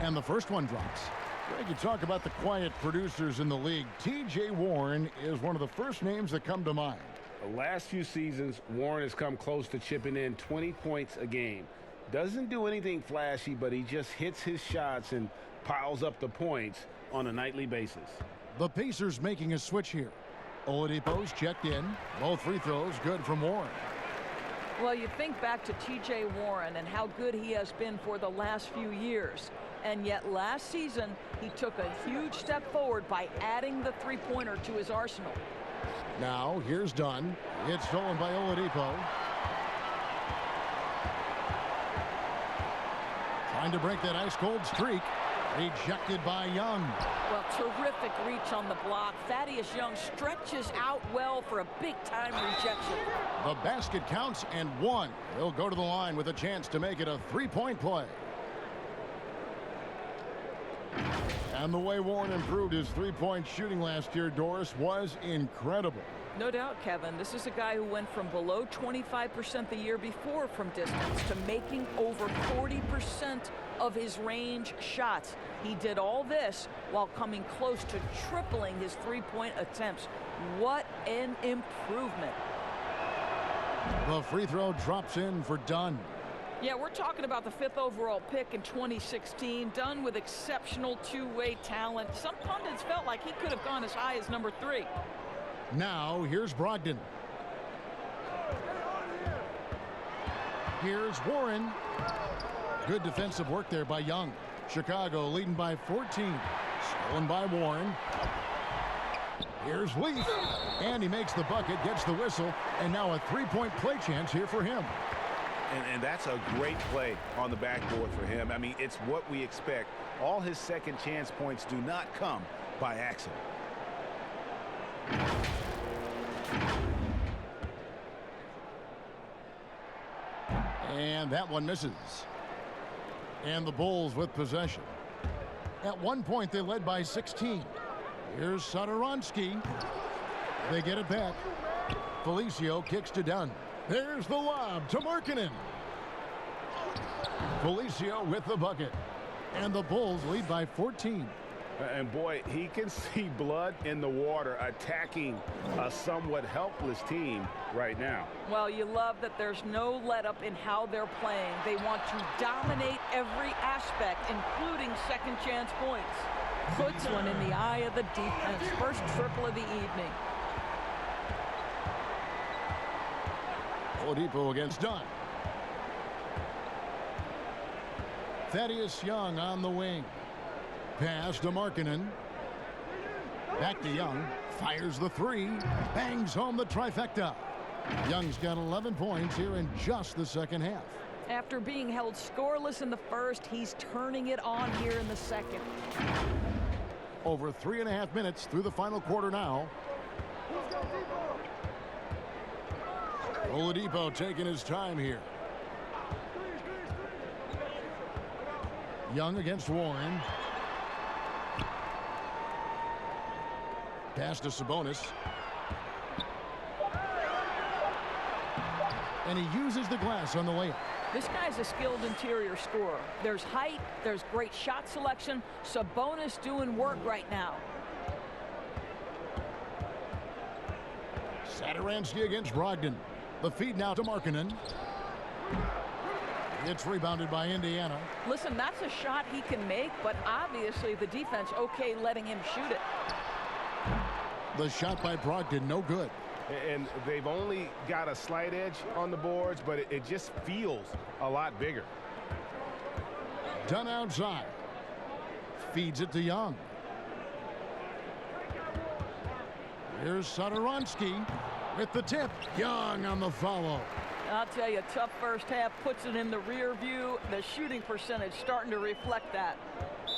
And the first one drops. Greg, you talk about the quiet producers in the league. TJ Warren is one of the first names that come to mind. The last few seasons, Warren has come close to chipping in 20 points a game. Doesn't do anything flashy, but he just hits his shots and piles up the points on a nightly basis. The Pacers making a switch here. Oladipo's checked in. Both free throws good from Warren. Well, you think back to TJ Warren and how good he has been for the last few years. And yet last season, he took a huge step forward by adding the three-pointer to his arsenal. Now, here's Dunn. It's stolen by Oladipo. Trying to break that ice-cold streak. Rejected by Young. Well, terrific reach on the block. Thaddeus Young stretches out well for a big-time rejection. The basket counts and one. He'll go to the line with a chance to make it a three-point play. And the way Warren improved his three-point shooting last year, Doris, was incredible. No doubt, Kevin. This is a guy who went from below 25% the year before from distance to making over 40% of his range shots. He did all this while coming close to tripling his three-point attempts. What an improvement. The free throw drops in for Dunn. Yeah, we're talking about the 5th overall pick in 2016, Dunn with exceptional two-way talent. Some pundits felt like he could have gone as high as number 3. Now, here's Brogdon. Here's Warren. Good defensive work there by Young. Chicago leading by 14. Stolen by Warren. Here's Leaf, and he makes the bucket, gets the whistle, and now a three-point play chance here for him. And that's a great play on the backboard for him. I mean, it's what we expect. All his second chance points do not come by accident. And that one misses. And the Bulls with possession. At one point, they led by 16. Here's Satoransky. They get it back. Felicio kicks to Dunn. There's the lob to Markkanen. Felicio with the bucket. And the Bulls lead by 14. And boy, he can see blood in the water attacking a somewhat helpless team right now. Well, you love that there's no let-up in how they're playing. They want to dominate every aspect, including second chance points. Puts one in the eye of the defense. First triple of the evening. Oladipo against Dunn. Thaddeus Young on the wing. Pass to Markkanen. Back to Young. Fires the three. Bangs home the trifecta. Young's got 11 points here in just the second half. After being held scoreless in the first, he's turning it on here in the second. Over 3.5 minutes through the final quarter now. Oladipo taking his time here. Young against Warren. Pass to Sabonis. And he uses the glass on the layup. This guy's a skilled interior scorer. There's height, there's great shot selection. Sabonis doing work right now. Satoransky against Brogdon. The feed now to Markkanen. It's rebounded by Indiana. Listen, that's a shot he can make, but obviously the defense okay letting him shoot it. The shot by Brogdon, no good. And they've only got a slight edge on the boards, but it just feels a lot bigger. Dunn outside. Feeds it to Young. Here's Satoransky with the tip. Young on the follow. I'll tell you, tough first half, puts it in the rear view. The shooting percentage starting to reflect that.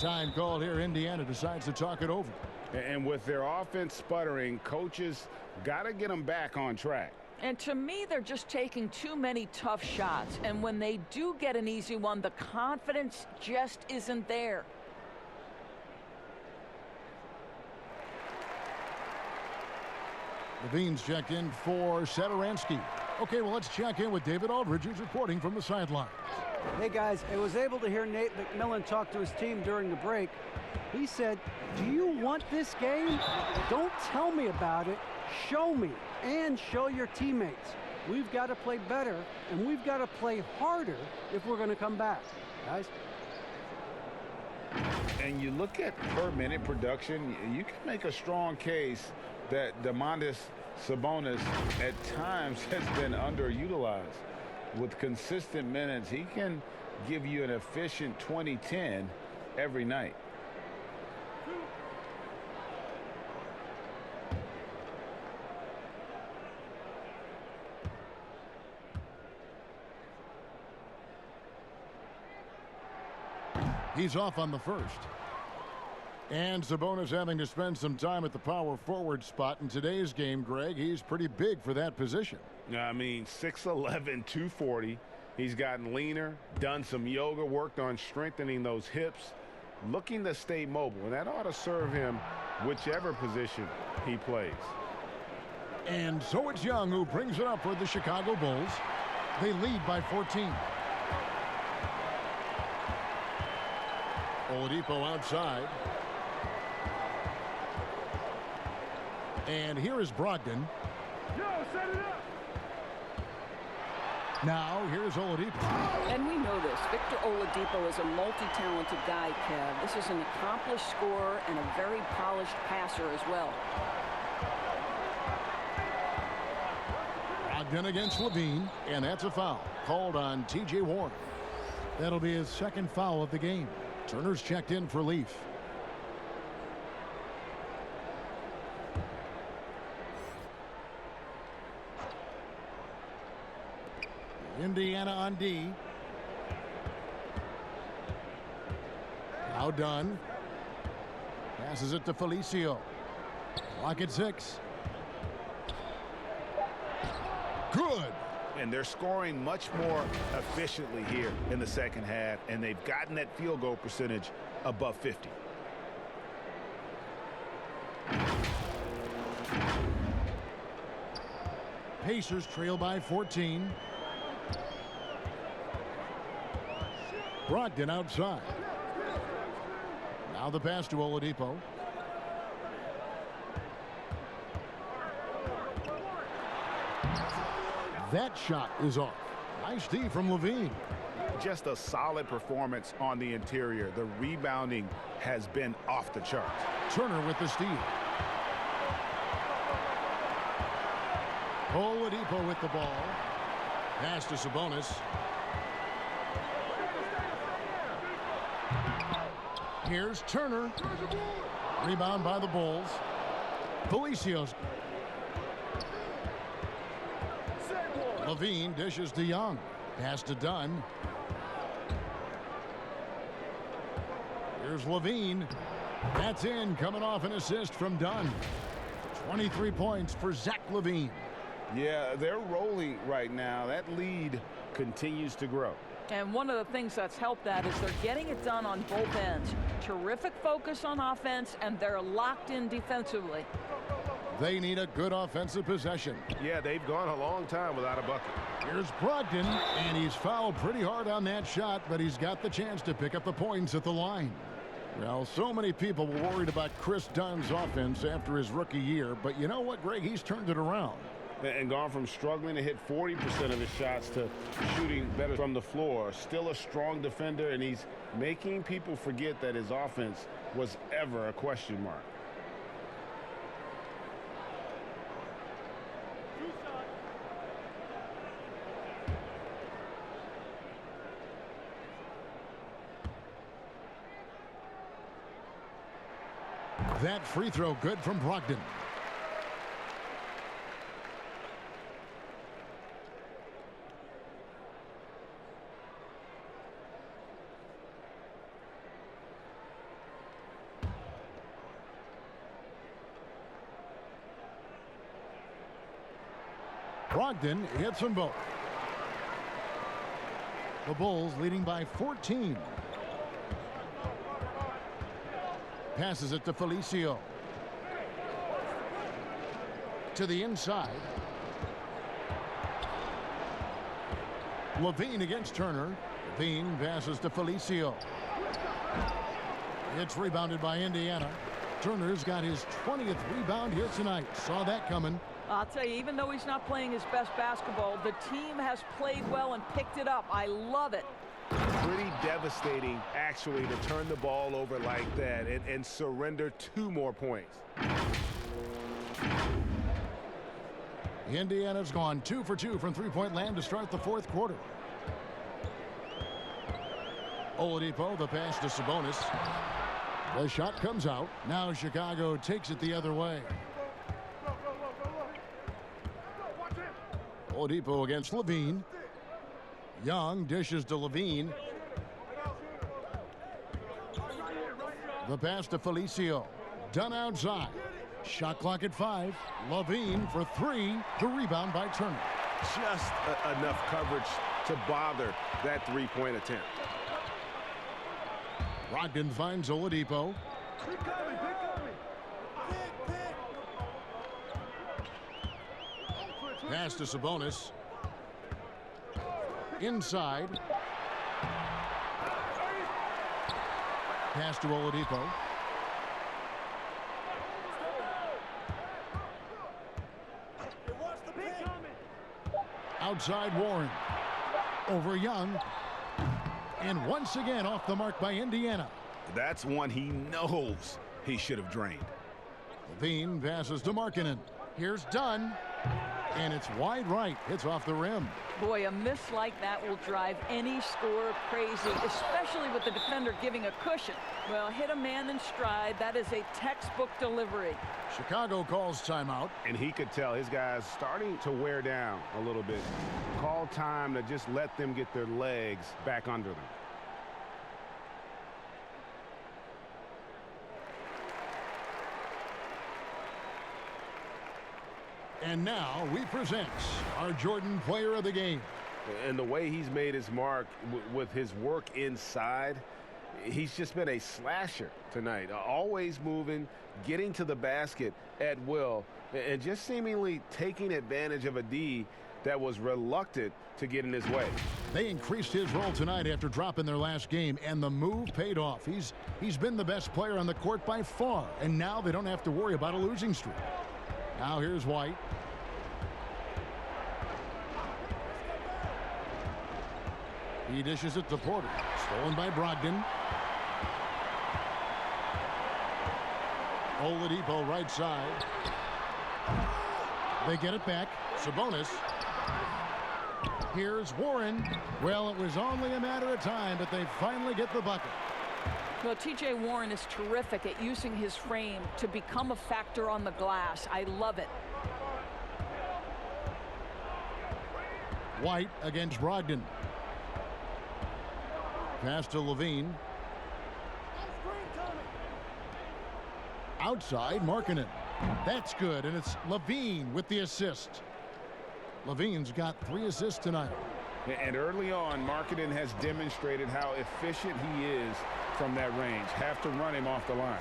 Time called here. Indiana decides to talk it over. And with their offense sputtering, coaches got to get them back on track. And to me, they're just taking too many tough shots. And when they do get an easy one, the confidence just isn't there. Levine's checked in for Satoransky. Okay, well, let's check in with David Aldridge, who's reporting from the sidelines. Hey, guys, I was able to hear Nate McMillan talk to his team during the break. He said, do you want this game? Don't tell me about it. Show me and show your teammates. We've got to play better, and we've got to play harder if we're going to come back, guys. And you look at per-minute production, you can make a strong case that Domantas Sabonis at times has been underutilized. With consistent minutes, he can give you an efficient 20-10 every night. He's off on the first. And Sabonis having to spend some time at the power forward spot in today's game, Greg. He's pretty big for that position. I mean, 6'11", 240. He's gotten leaner, done some yoga, worked on strengthening those hips, looking to stay mobile. And that ought to serve him whichever position he plays. And so it's Young who brings it up for the Chicago Bulls. They lead by 14. Oladipo outside. And here is Brogdon. Yo, set it up. Now here's Oladipo. And we know this. Victor Oladipo is a multi-talented guy, Kev. This is an accomplished scorer and a very polished passer as well. Brogdon against Levine, and that's a foul called on T.J. Warren. That'll be his second foul of the game. Turner's checked in for Leaf. Indiana on D. Now Dunn. Passes it to Felicio. Clock at 6. Good. And they're scoring much more efficiently here in the second half, and they've gotten that field goal percentage above 50. Pacers trail by 14. Brogdon outside. Now the pass to Oladipo. That shot is off. Nice D from Levine. Just a solid performance on the interior. The rebounding has been off the charts. Turner with the steal. Oladipo with the ball. Pass to Sabonis. Here's Turner. Rebound by the Bulls. Felicio's. Levine dishes to Young. Pass to Dunn. Here's Levine. That's in, coming off an assist from Dunn. 23 points for Zach Levine. Yeah, they're rolling right now. That lead continues to grow. And one of the things that's helped that is they're getting it done on both ends. Terrific focus on offense, and they're locked in defensively. They need a good offensive possession. Yeah, they've gone a long time without a bucket. Here's Brogdon, and he's fouled pretty hard on that shot, but he's got the chance to pick up the points at the line. Well, so many people were worried about Chris Dunn's offense after his rookie year, but you know what, Greg? He's turned it around. And gone from struggling to hit 40% of his shots to shooting better from the floor. Still a strong defender, and he's making people forget that his offense was ever a question mark. That free throw good from Brogdon. Brogdon hits them both. The Bulls leading by 14. Passes it to Felicio. To the inside. Levine against Turner. Levine passes to Felicio. It's rebounded by Indiana. Turner's got his 20th rebound here tonight. Saw that coming. I'll tell you, even though he's not playing his best basketball, the team has played well and picked it up. I love it. Pretty devastating, actually, to turn the ball over like that and surrender 2 more points. Indiana's gone 2 for 2 from three-point land to start the fourth quarter. Oladipo, the pass to Sabonis. The shot comes out. Now Chicago takes it the other way. Oladipo against Levine. Young dishes to Levine. The pass to Felicio. Dunn outside. Shot clock at 5. Levine for 3. The rebound by Turner. Just enough coverage to bother that three-point attempt. Brogdon finds Oladipo. Pass to Sabonis. Inside. Pass to Oladipo. Outside Warren. Over Young. And once again off the mark by Indiana. That's one he knows he should have drained. Levine passes to Markkanen. Here's Dunn. And it's wide right. It's off the rim. Boy, a miss like that will drive any scorer crazy, especially with the defender giving a cushion. Well, hit a man in stride. That is a textbook delivery. Chicago calls timeout. And he could tell his guys starting to wear down a little bit. Call time to just let them get their legs back under them. And now we present our Jordan Player of the Game. And the way he's made his mark with his work inside, he's just been a slasher tonight. Always moving, getting to the basket at will, and just seemingly taking advantage of a D that was reluctant to get in his way. They increased his role tonight after dropping their last game, and the move paid off. He's been the best player on the court by far, and now they don't have to worry about a losing streak. Now here's White. He dishes it to Porter. Stolen by Brogdon. Oladipo right side. They get it back. Sabonis. Here's Warren. Well, it was only a matter of time, but they finally get the bucket. Well, T.J. Warren is terrific at using his frame to become a factor on the glass. I love it. White against Brogdon. Pass to Levine. Outside, Markkanen. That's good, and it's Levine with the assist. Levine's got 3 assists tonight. And early on, Markkanen has demonstrated how efficient he is from that range. Have to run him off the line.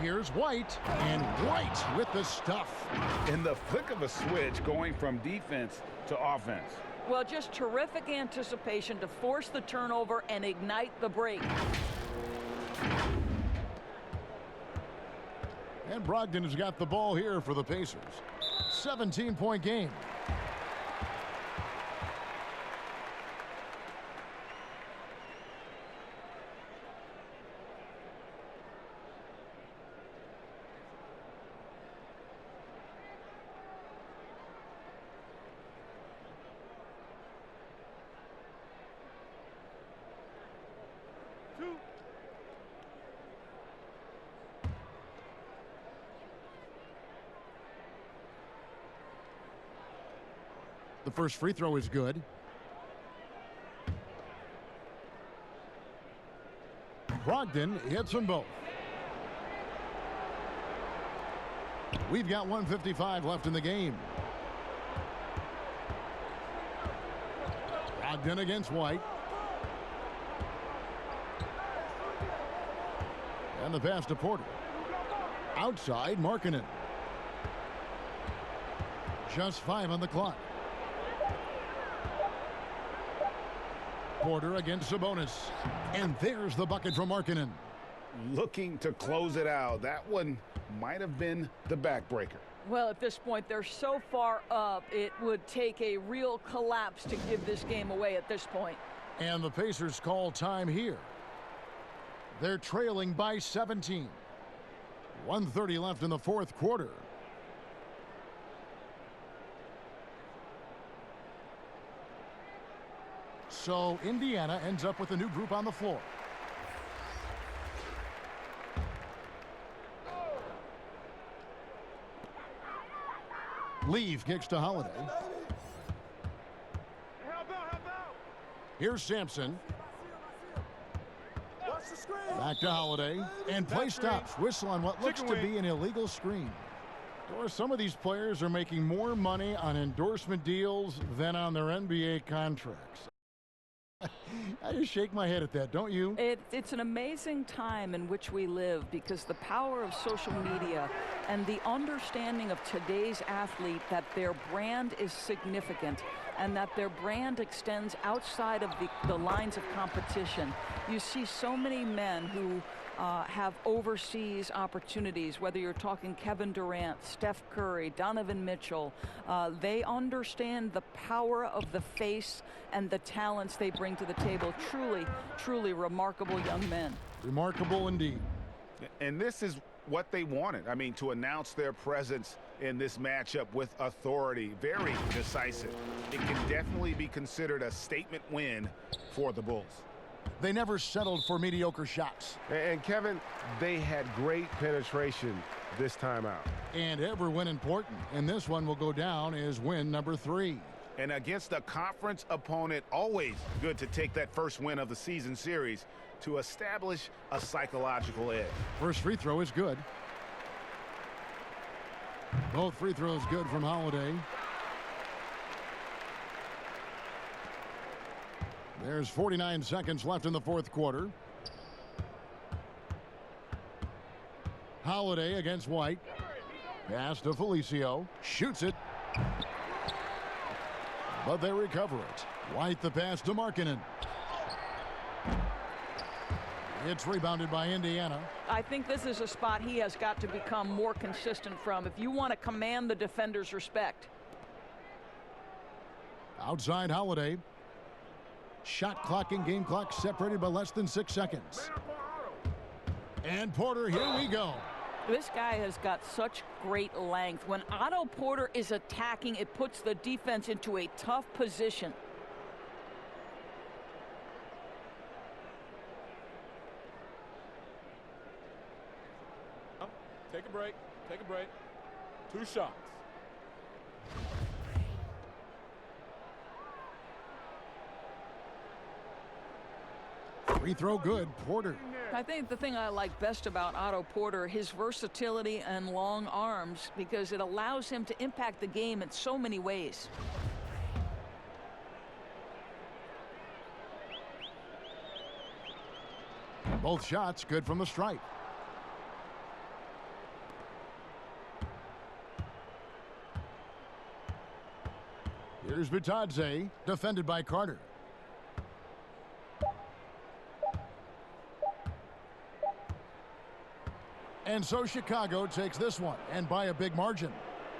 Here's White, and White with the stuff. In the flick of a switch, going from defense to offense. Well, just terrific anticipation to force the turnover and ignite the break. And Brogdon has got the ball here for the Pacers. 17-point game. The first free throw is good. Brogdon hits them both. We've got 1:55 left in the game. Brogdon against White. And the pass to Porter. Outside, Markkanen. Just 5 on the clock. Porter against Sabonis. And there's the bucket from Markkanen. Looking to close it out. That one might have been the backbreaker. Well, at this point, they're so far up, it would take a real collapse to give this game away at this point. And the Pacers call time here. They're trailing by 17. 1:30 left in the fourth quarter. So Indiana ends up with a new group on the floor. Leave kicks to Holiday. Here's Sampson. Back to Holiday. And play stops. Whistle on what looks to be an illegal screen. Or some of these players are making more money on endorsement deals than on their NBA contracts. I just shake my head at that, don't you? It's an amazing time in which we live, because the power of social media and the understanding of today's athlete that their brand is significant and that their brand extends outside of the lines of competition. You see so many men who have overseas opportunities, whether you're talking Kevin Durant, Steph Curry, Donovan Mitchell. They understand the power of the face and the talents they bring to the table. Truly, truly remarkable young men. Remarkable indeed. And this is what they wanted. I mean, to announce their presence in this matchup with authority. Very decisive. It can definitely be considered a statement win for the Bulls. They never settled for mediocre shots. And Kevin, they had great penetration this time out. And every win important. And this one will go down as win number 3. And against a conference opponent, always good to take that first win of the season series to establish a psychological edge. First free throw is good. Both free throws good from Holiday. There's 49 seconds left in the fourth quarter. Holiday against White. Pass to Felicio. Shoots it. But they recover it. White the pass to Markkanen. It's rebounded by Indiana. I think this is a spot he has got to become more consistent from if you want to command the defender's respect. Outside Holiday. Shot clock and game clock separated by less than 6 seconds. And Porter, here we go. This guy has got such great length. When Otto Porter is attacking, it puts the defense into a tough position. Take a break. Take a break. 2 shots. Free throw good. Porter. I think the thing I like best about Otto Porter, his versatility and long arms, because it allows him to impact the game in so many ways. Both shots good from the stripe. Here's Bitadze, defended by Carter. And so Chicago takes this one, and by a big margin.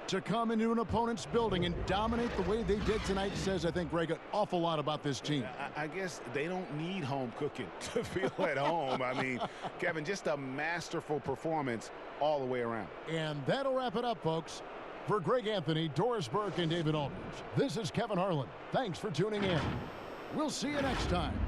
To come into an opponent's building and dominate the way they did tonight says, I think, Greg, an awful lot about this team. I guess they don't need home cooking to feel at home. I mean, Kevin, just a masterful performance all the way around. And that'll wrap it up, folks. For Greg Anthony, Doris Burke, and David Aldridge, this is Kevin Harlan. Thanks for tuning in. We'll see you next time.